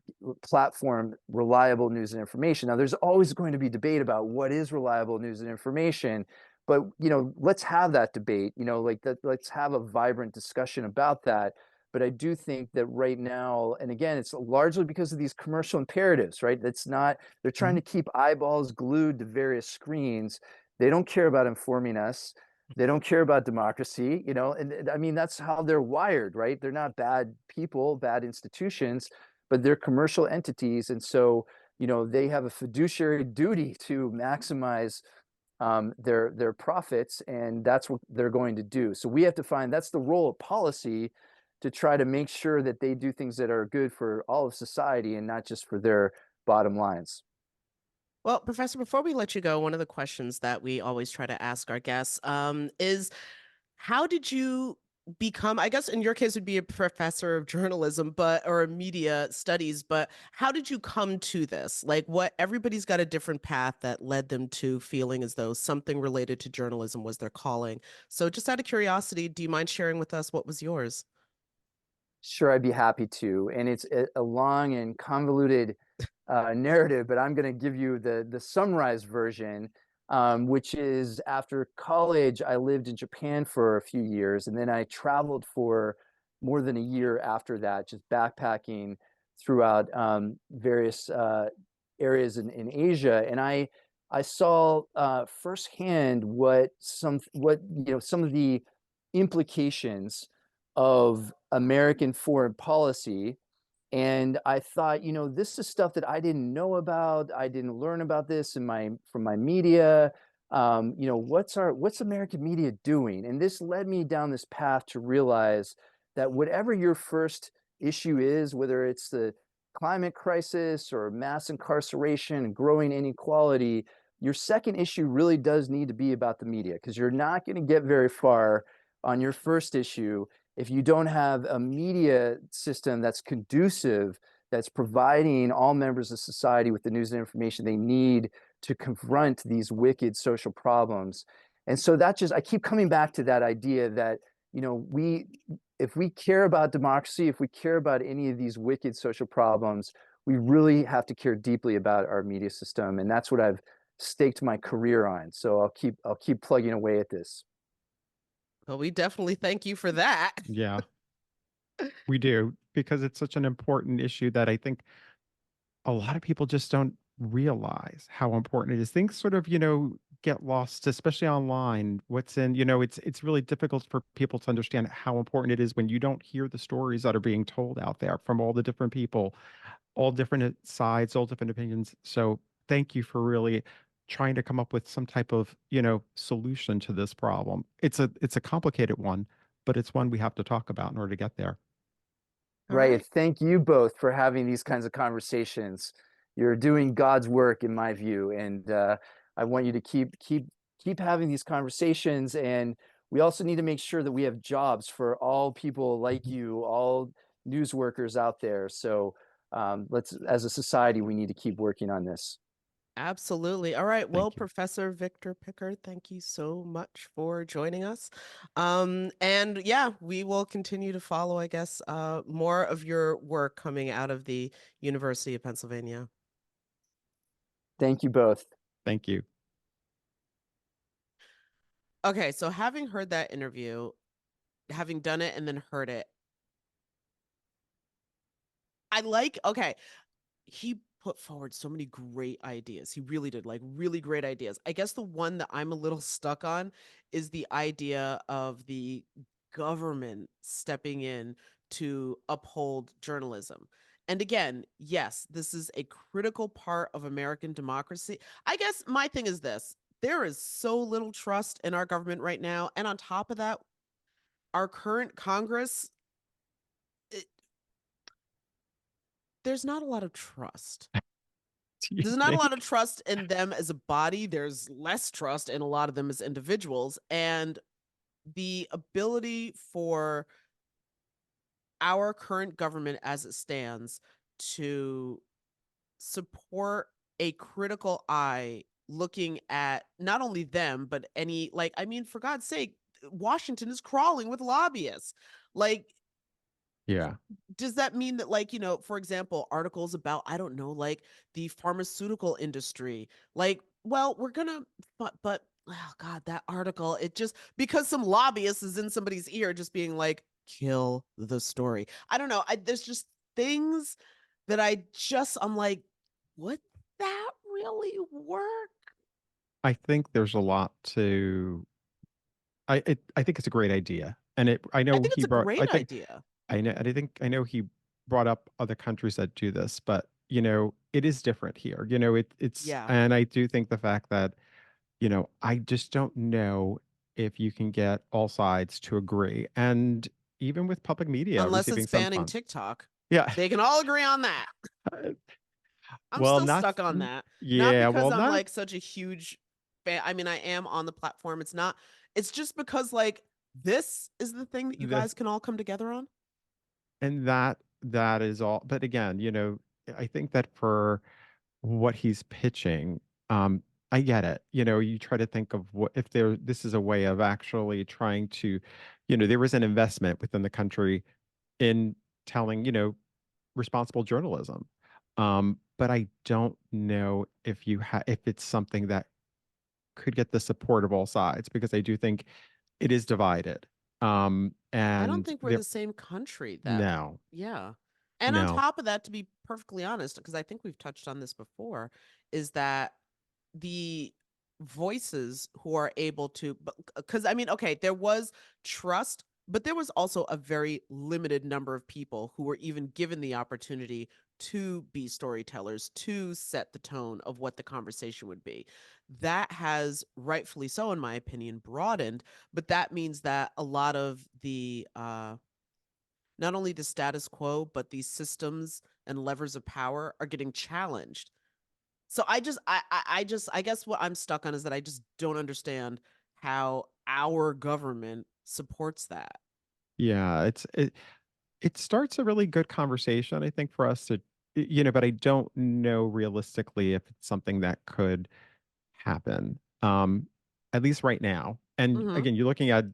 platform reliable news and information. Now, there's always going to be debate about what is reliable news and information, but let's have that debate. Like that. Let's have a vibrant discussion about that. But I do think that right now, and again, it's largely because of these commercial imperatives, right? That's not, they're trying Mhm. to keep eyeballs glued to various screens. They don't care about informing us. They don't care about democracy, and I mean, that's how they're wired, right? They're not bad people, bad institutions, but they're commercial entities. And so, they have a fiduciary duty to maximize their profits, and that's what they're going to do. So we have to find, that's the role of policy, to try to make sure that they do things that are good for all of society and not just for their bottom lines. Well, Professor, before we let you go, one of the questions that we always try to ask our guests is how did you become, I guess in your case, would be a professor of journalism, or media studies, but how did you come to this? Like, everybody's got a different path that led them to feeling as though something related to journalism was their calling. So, just out of curiosity, do you mind sharing with us what was yours? Sure, I'd be happy to. And it's a long and convoluted narrative, but I'm going to give you the summarized version, which is, after college, I lived in Japan for a few years, and then I traveled for more than a year after that, just backpacking throughout various areas in Asia, and I saw firsthand some of the implications of American foreign policy And I thought, this is stuff that I didn't know about. I didn't learn about this from my media. What's American media doing? And this led me down this path to realize that whatever your first issue is, whether it's the climate crisis or mass incarceration and growing inequality, your second issue really does need to be about the media, because you're not going to get very far on your first issue if you don't have a media system that's conducive, that's providing all members of society with the news and information they need to confront these wicked social problems. And so I keep coming back to that idea that, if we care about democracy, if we care about any of these wicked social problems, we really have to care deeply about our media system. And that's what I've staked my career on. So I'll keep plugging away at this. Well, we definitely thank you for that. Yeah, we do, because it's such an important issue that I think a lot of people just don't realize how important it is. Things sort of, get lost, especially online. What's in, it's really difficult for people to understand how important it is when you don't hear the stories that are being told out there from all the different people, all different sides, all different opinions. So thank you for really trying to come up with some type of, solution to this problem. It's a complicated one, but it's one we have to talk about in order to get there. All Right. And right. thank you both for having these kinds of conversations. You're doing God's work, in my view, and I want you to keep having these conversations. And we also need to make sure that we have jobs for all people like you, all news workers out there. So as a society, we need to keep working on this. Absolutely. All right. Well, Thank you. Professor Victor Pickard, thank you so much for joining us. And yeah, we will continue to follow, I guess, more of your work coming out of the University of Pennsylvania. Thank you both. Thank you. Okay, so having heard that interview, having done it and then heard it, okay, he put forward so many great ideas. He really did, like really great ideas. I guess the one that I'm a little stuck on is the idea of the government stepping in to uphold journalism. And again, yes, this is a critical part of American democracy. I guess my thing is this: there is so little trust in our government right now. And on top of that, our current Congress, it, there's not a lot of trust. Do you There's not a lot of think? trust in them as a body. There's less trust in a lot of them as individuals. And the ability for our current government as it stands to support a critical eye looking at not only them, but any, like, I mean, for God's sake, Washington is crawling with lobbyists. Like, Yeah. does that mean that, like, for example, articles about, I don't know, like the pharmaceutical industry, like, well, we're gonna, but oh god, that article, it just, because some lobbyist is in somebody's ear just being like, kill the story. I don't know, there's just things that I'm like, would that really work? I think there's a lot to I think it's a great idea. And I I know think he it's a brought great idea. I know he brought up other countries that do this, but it is different here. It's Yeah, and I do think the fact that, I just don't know if you can get all sides to agree. And even with public media unless it's receiving some banning funds. TikTok, Yeah. they can all agree on that. I'm Well, still not stuck on that. Not yeah, because well, I'm not like such a huge fan. I mean, I am on the platform. It's not, it's just because, like, this is the thing that you the guys can all come together on. and that is all. But again, I think that for what he's pitching, I get it. You try to think of what if this is a way of actually trying to, there is an investment within the country in telling, responsible journalism. But I don't know if it's something that could get the support of all sides, because I do think it is divided. I don't And think we're there the same country that, no, yeah. And on no, top of that, to be perfectly honest, because I think we've touched on this before, is that the voices who are able to, because I mean, okay, there was trust But there was also a very limited number of people who were even given the opportunity to be storytellers, to set the tone of what the conversation would be. That has, rightfully so, in my opinion, broadened, but that means that a lot of the not only the status quo, but these systems and levers of power are getting challenged. So I guess what I'm stuck on is that I just don't understand how our government supports that. Yeah, it starts a really good conversation, I think, for us to, but I don't know realistically if it's something that could happen, at least right now. And Mhm. again, you're looking at,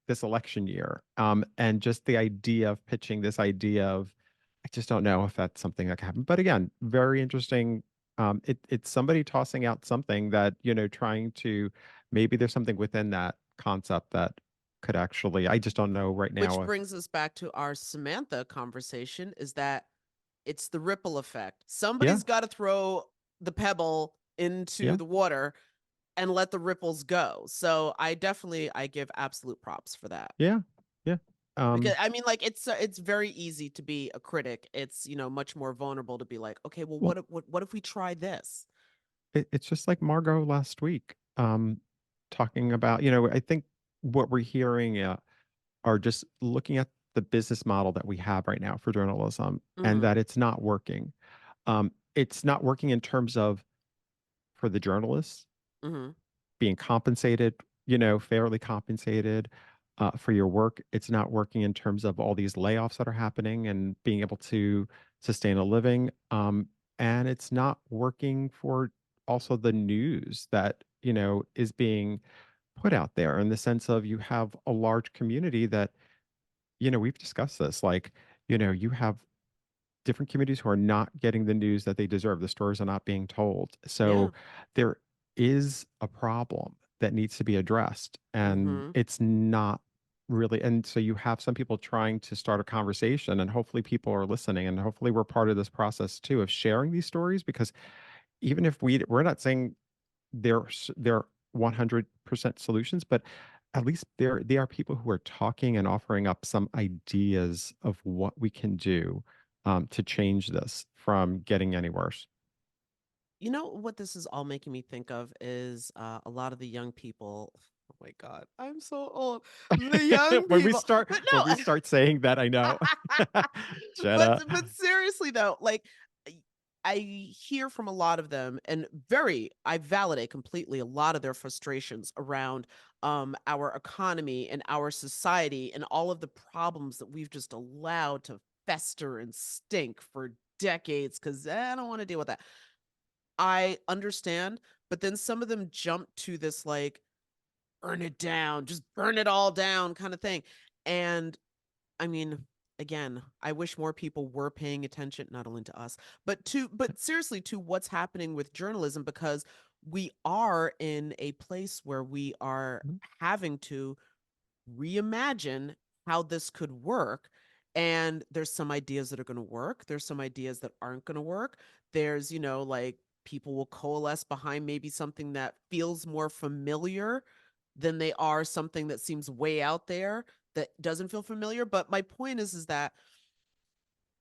this election year, and just the idea of pitching this idea of, I just don't know if that's something that can happen. But again, very interesting. It's somebody tossing out something that, trying to, maybe there's something within that concept that could actually, I just don't know right Which now if, brings us back to our Samantha conversation, is that it's the ripple effect. yeah, Somebody's gotta throw the pebble into yeah, the water and let the ripples go. So I give absolute props for that. yeah, yeah. Because Um, I mean, like, it's very easy to be a critic. It's, much more vulnerable to be like, okay, well, well, what if we try this? it's just like Margot last week, talking about, I think what we're hearing, are just looking at the business model that we have right now for journalism, and Hmm. that it's not working. It's not working in terms of, for the journalists Hmm. being compensated, fairly compensated, for your work. It's not working in terms of all these layoffs that are happening and being able to sustain a living. And it's not working for also the news that, is being put out there, in the sense of, you have a large community that, we've discussed this, like, you have different communities who are not getting the news that they deserve. The stories are not being told. Yeah. So there is a problem that needs to be addressed. And Hmm. it's not really. And so you have some people trying to start a conversation, and hopefully people are listening. And hopefully we're part of this process too, of sharing these stories, because even if we're not saying they're 100% solutions, but at least they are people who are talking and offering up some ideas of what we can do, to change this from getting any worse. You know what this is all making me think of is a lot of the young people. Oh my God, I'm so old. The young when we people, start but when we no. start saying that, I know. but Jenna. but seriously though, like, I hear from a lot of them, and I validate completely a lot of their frustrations around our economy and our society and all of the problems that we've just allowed to fester and stink for decades, because I don't want to deal with that. I understand, but then some of them jump to this, like, burn it down, just burn it all down kind of thing. And I mean, again, I wish more people were paying attention, not only to us, but seriously, to what's happening with journalism, because we are in a place where we are Mhm. having to reimagine how this could work. And there's some ideas that are going to work. There's some ideas that aren't going to work. There's, like, people will coalesce behind maybe something that feels more familiar than they are something that seems way out there that doesn't feel familiar. But my point is that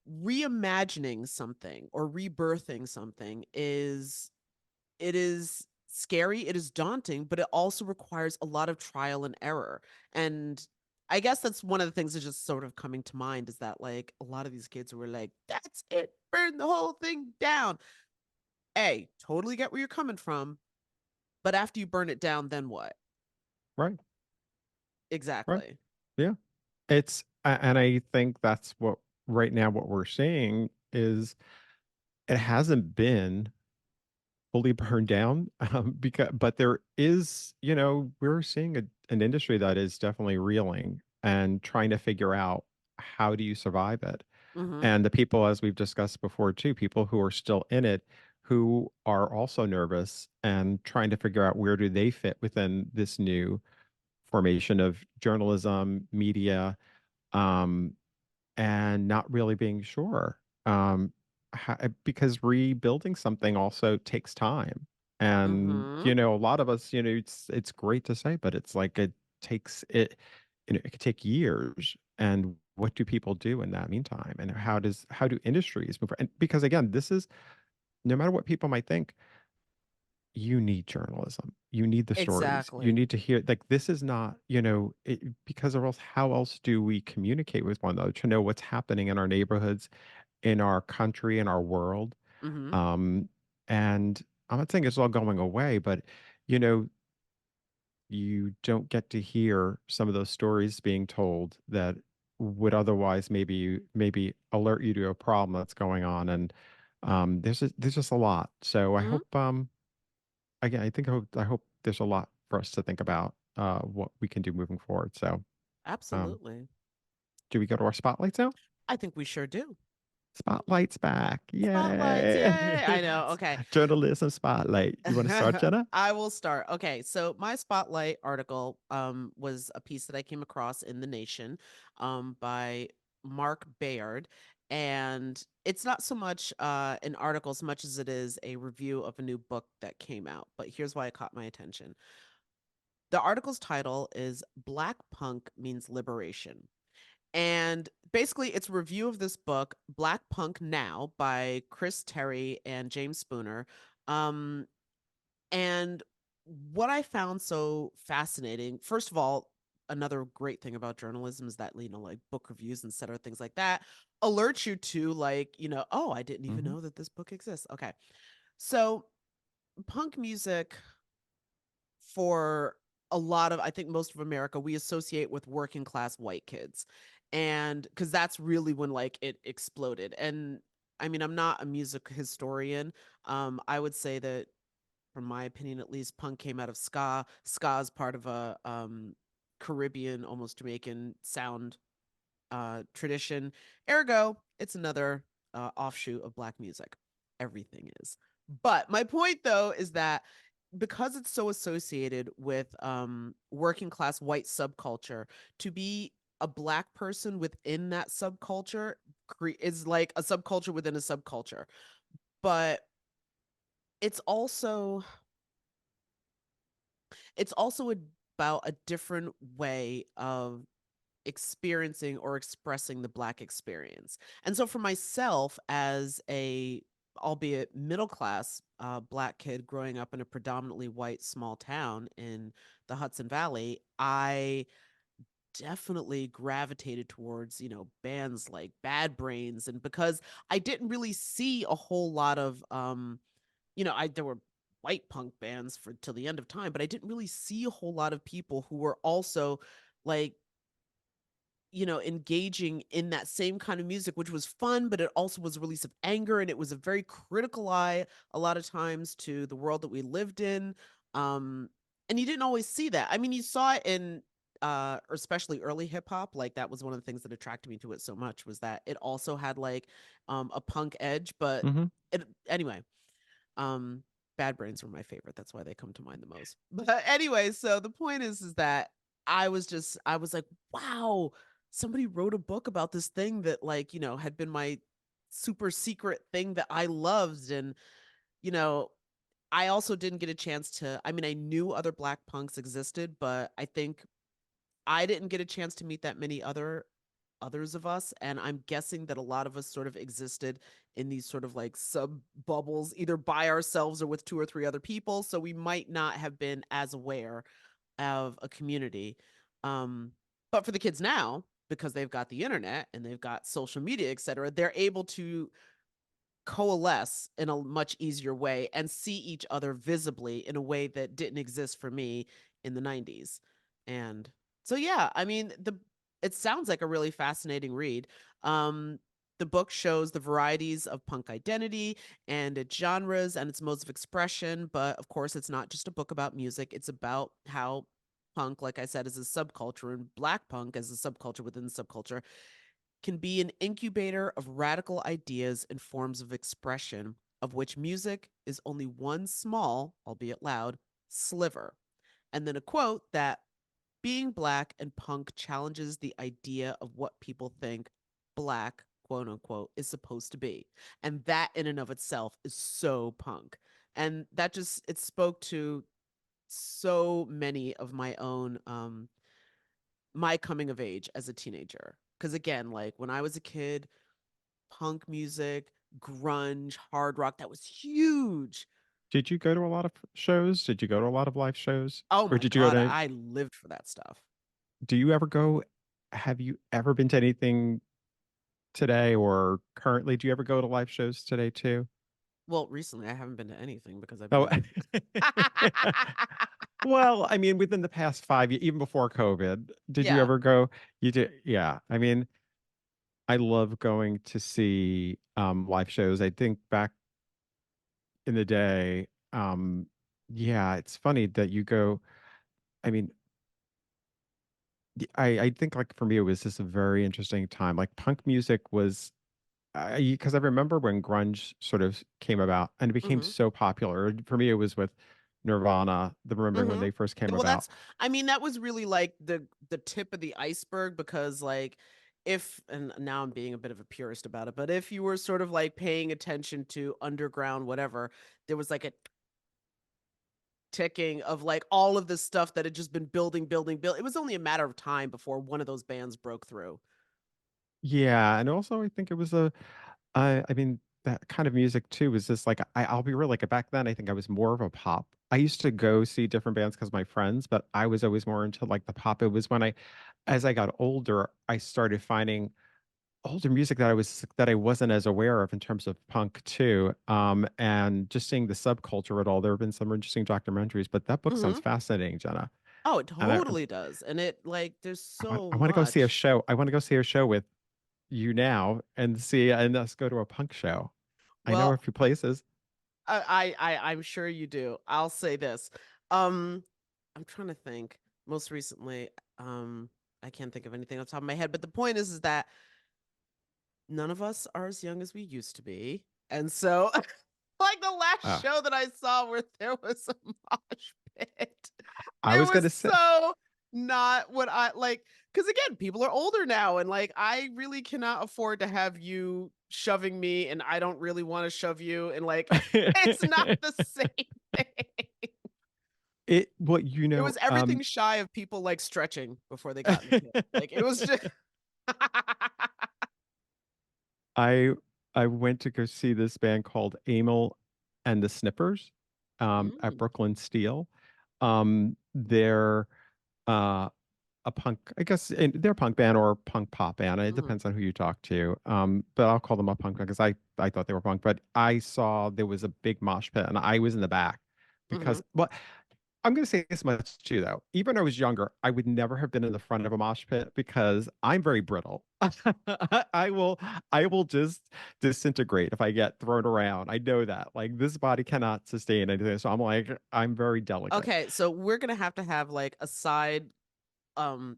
reimagining something or rebirthing something is scary, it is daunting, but it also requires a lot of trial and error. And I guess that's one of the things that's just sort of coming to mind, is that, like, a lot of these kids were like, that's it, burn the whole thing down. A, totally get where you're coming from, but after you burn it down, then what? Right, right. Exactly. Yeah. And I think that's what, right now, what we're seeing is, it hasn't been fully burned down, because, but there is, we're seeing an industry that is definitely reeling and trying to figure out, how do you survive it. Hmm. And the people, as we've discussed before too, people who are still in it, who are also nervous and trying to figure out, where do they fit within this new formation of journalism, media, um, and not really being sure, because rebuilding something also takes time. And Hmm. a lot of us, it's great to say, but it's like, takes it it could take years. And what do people do in that meantime? And how do industries move? And because again, this is no matter what people might think, you need journalism. You need the stories. You Exactly. need to hear like this is not, because or else how else do we communicate with one another to know what's happening in our neighborhoods, in our country, in our world? Hmm. Um, and I'm not saying it's all going away, but you know, you don't get to hear some of those stories being told that would otherwise maybe alert you to a problem that's going on. And there's just a lot. So I Hmm. hope again, I hope there's a lot for us to think about what we can do moving forward. So um Absolutely. do we go to our spotlights now? I think we sure do. Spotlight's back. Spotlights. Yay. Yay. I know. Okay. Journalism spotlight. You want to start, Jenna? I will start. Okay, so my spotlight article was a piece that I came across in The Nation by Mark Bayard, and it's not so much an article as much as it is a review of a new book that came out. But here's why it caught my attention. The article's title is Black Punk Means Liberation. And basically, it's a review of this book, Black Punk Now, by Chris Terry and James Spooner. Um, and what I found so fascinating, first of all, another great thing about journalism is that, like book reviews and cetera, things like that, alert you to like, oh, I didn't even Hmm. know that this book exists. Okay. So punk music for a lot of, I think most of America, we associate with working class white kids. And because that's really when like it exploded. And I mean, I'm not a music historian. I would say that from my opinion at least, punk came out of ska. Ska is part of a Caribbean, almost Jamaican sound tradition. Ergo, it's another offshoot of black music. Everything is. But my point, though, is that because it's so associated with working class white subculture, to be a black person within that subculture is like a subculture within a subculture. But it's also it's also about a different way of experiencing or expressing the black experience. And so for myself as a albeit middle class black kid growing up in a predominantly white small town in the Hudson Valley, I definitely gravitated towards, bands like Bad Brains. And because I didn't really see a whole lot of I there were white punk bands for till the end of time, but I didn't really see a whole lot of people who were also like engaging in that same kind of music, which was fun, but it also was a release of anger, and it was a very critical eye a lot of times to the world that we lived in. Um, and you didn't always see that. I mean, you saw it in or especially early hip hop. Like that was one of the things that attracted me to it so much, was that it also had like a punk edge, but Hmm. it anyway. Um, Bad Brains were my favorite. That's why they come to mind the most. But anyway, so the point is that I was like, wow, somebody wrote a book about this thing that like, had been my super secret thing that I loved. And, you know, I also didn't get a chance to, I mean, I knew other black punks existed, but I think I didn't get a chance to meet that many others of us, and I'm guessing that a lot of us sort of existed in these sort of like sub bubbles, either by ourselves or with two or three other people, so we might not have been as aware of a community. um but for the kids now, because they've got the internet and they've got social media, etc., they're able to coalesce in a much easier way and see each other visibly in a way that didn't exist for me in the 90s. And so yeah, I mean, the it sounds like a really fascinating read. Um the book shows the varieties of punk identity and its genres and its modes of expression, but of course it's not just a book about music, it's about how punk, like I said, is a subculture, and black punk as a subculture within the subculture can be an incubator of radical ideas and forms of expression, of which music is only one small, albeit loud, sliver. And then a quote that being black and punk challenges the idea of what people think black, quote unquote, is supposed to be. And that in and of itself is so punk. And that just, it spoke to so many of my own my coming of age as a teenager. Because again, like when I was a kid, punk music, grunge, hard rock, that was huge. Did you go to a lot of shows? Did you go to a lot of live shows? Oh Or my did you go God, to, I lived for that stuff. do you ever go, have you ever been to anything today or currently? Do you ever go to live shows today too? Well, recently I haven't been to anything because I've Oh, been. well, I mean, within the past 5 years, even before COVID, did you Yeah. ever go? You did, yeah. I mean, I love going to see live shows. I think back in the day, yeah, it's funny that you go. I mean, I think like for me, it was just a very interesting time. Like punk music was, because I remember when grunge sort of came about and it became Hmm. so popular. For me, it was with Nirvana, the remembering when Hmm. they first came Well, about. that's, I mean, that was really like the tip of the iceberg because like if, and now I'm being a bit of a purist about it, but if you were sort of like paying attention to underground whatever, there was like a ticking of like all of this stuff that had just been building, building, build. It was only a matter of time before one of those bands broke through. Yeah, and also I think it was I mean that kind of music too was just like I'll be real like back then I think I was more of a pop. I used to go see different bands because my friends, but I was always more into like the pop. It was when as I got older, I started finding older music that I wasn't as aware of in terms of punk too. And just seeing the subculture at all. There have been some interesting documentaries, but that book sounds Hmm. fascinating, Jenna. Oh, it And totally does. And it like there's so I want to go see a much. show. I want to go see a show with you now and see and us go to a punk show. I know a Well, few places. I'm sure you do. I'll say this. Um, I'm trying to think. Most recently, I can't think of anything off the top of my head. But the point is that none of us are as young as we used to be, and so like the last Uh, show that I saw where there was a mosh pit, I it was was gonna say so not what I like. Because again, people are older now, and like I really cannot afford to have you shoving me, and I don't really want to shove you, and like it's not the same thing. it. What you It know, was everything shy of people like stretching before they got in the pit. Like it was just. I I went to go see this band called Amel and the Snippers at Mm, Brooklyn Steel. They're uh, a punk, I guess they're a punk band or a punk pop band. It mhm, depends on who you talk to. But I'll call them a punk because I thought they were punk. But I saw there was a big mosh pit and I was in the back mhm. because well, I'm going to say this much too, though. Even when I was younger, I would never have been in the front of a mosh pit because I'm very brittle. I will, I will just disintegrate if I get thrown around. I know that. Like this body cannot sustain anything. So I'm like, I'm very delicate. Okay, so we're gonna have like a side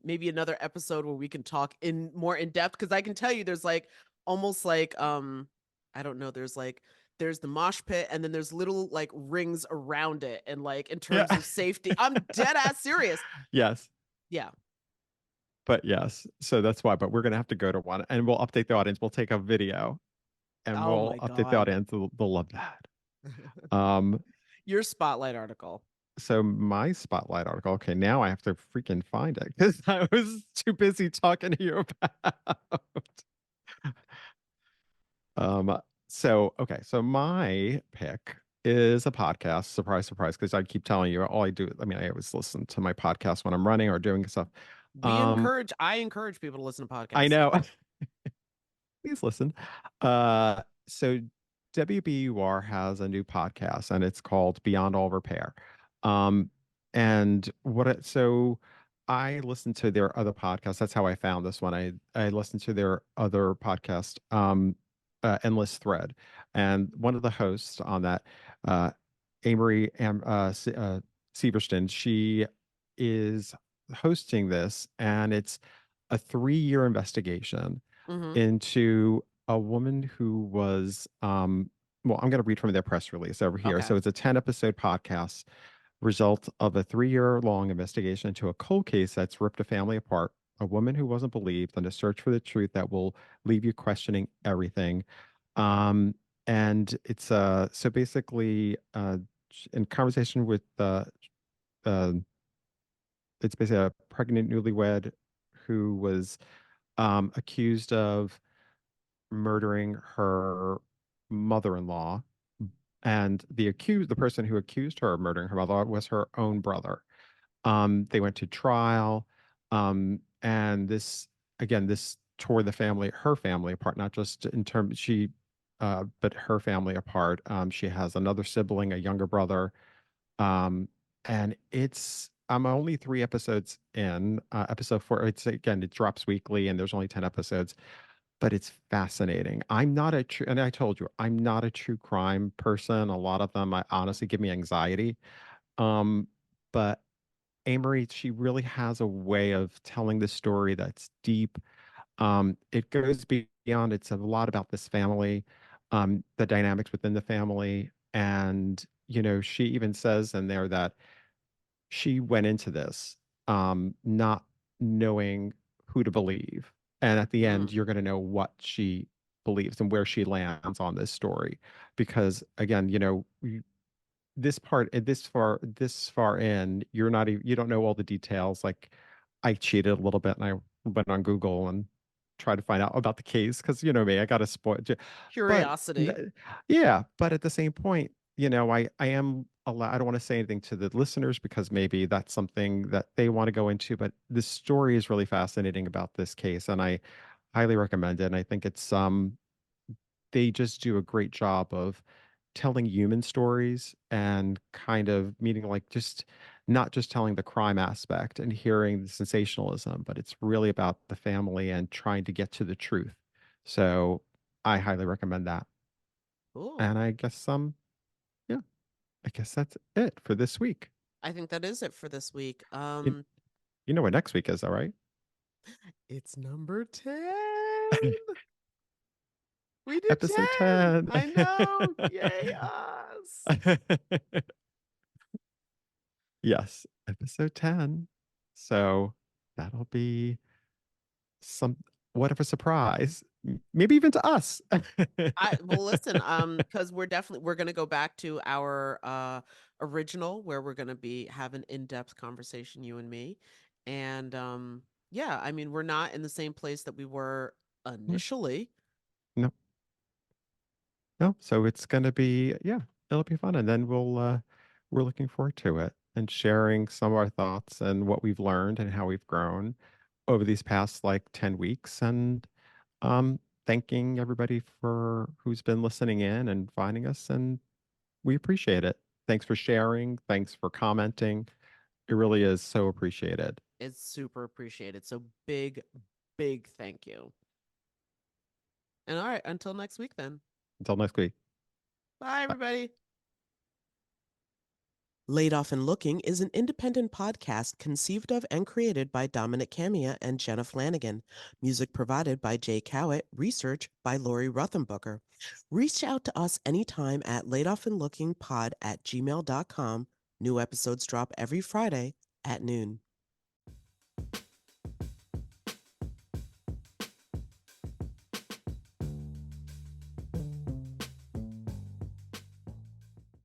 maybe another episode where we can talk in more in depth because I can tell you there's like almost like I don't know, there's the mosh pit and then there's little like rings around it and like in terms Yeah. of safety. I'm dead ass serious. Yes. Yeah. But yes. So that's why. But we're going to have to go to one and we'll update the audience. We'll take a video and Oh we'll my update the god. audience. They'll love that. Um, Your spotlight article. So my spotlight article. Okay, now I have to freaking find it because I was too busy talking to you about. Um. So okay. So my pick is a podcast. Surprise, surprise. Because I keep telling you, all I do. I mean, I always listen to my podcast when I'm running or doing stuff. I encourage people to listen to I podcasts. know. Please listen. So WBUR has a new podcast and it's called Beyond All Repair. Um, and so I listened to their other podcasts. That's how I found this one. I listened to their other podcast, Endless Thread, and one of the hosts on that, uh, Amory Severston, she is hosting this, and it's a 3-year investigation Mm-hmm. into a woman who was well, I'm going to read from their press release over here. Okay. So it's a 10 episode podcast, result of a 3-year long investigation into a cold case that's ripped a family apart, a woman who wasn't believed, and a search for the truth that will leave you questioning everything. um and it's so basically in conversation with uh it's basically a pregnant newlywed who was accused of murdering her mother-in-law, and the person who accused her of murdering her mother was her own brother. They went to trial, and this tore her family apart, not just in terms but her family apart. She has another sibling, a younger brother, um, and I'm only 3 episodes in. Episode 4, it drops weekly, and there's only 10 episodes, but it's fascinating. And I told you, I'm not a true crime person. A lot of them, I honestly give me anxiety. Um, but Amory, she really has a way of telling the story that's deep. It goes beyond, it's a lot about this family, the dynamics within the family. And, she even says in there that she went into this not knowing who to believe. And at the end, Mm. you're going to know what she believes and where she lands on this story. Because again, this far in, you don't know all the details. Like, I cheated a little bit and I went on Google and tried to find out about the case because you know me, I got to spoil. But Curiosity. yeah, but at the same point, I am I don't want to say anything to the listeners because maybe that's something that they want to go into. But this story is really fascinating about this case, and I highly recommend it. And I think they just do a great job of telling human stories and kind of meaning like just not just telling the crime aspect and hearing the sensationalism, but it's really about the family and trying to get to the truth. So I highly recommend that. Cool. And yeah, I guess that's it for this week. I think that is it for this week. You, you know what next week is, all right? It's number 10. We did Episode 10. 10. I know. Yay us. Yes, episode 10. So that'll be some what of a surprise. Maybe even to us. Well, listen, because we're gonna go back to our original where we're gonna be having in-depth conversation, you and me. And yeah, I mean, we're not in the same place that we were initially. No, no. So it's gonna be, yeah, it'll be fun. And then we're looking forward to it and sharing some of our thoughts and what we've learned and how we've grown over these past like 10 weeks. And thanking everybody for who's been listening in and finding us. And we appreciate it. Thanks for sharing. Thanks for commenting. It really is so appreciated. It's super appreciated. So big, big thank you. And all right, until next week then. Until next week. Bye, Bye. everybody. Laid Off and Looking is an independent podcast conceived of and created by Domenic and Jenna Flanagan. Music provided by Jay Cowett. Research by Lori Ruthenbucker. Reach out to us anytime at laidofandlookingpod@gmail.com. New episodes drop every Friday at noon.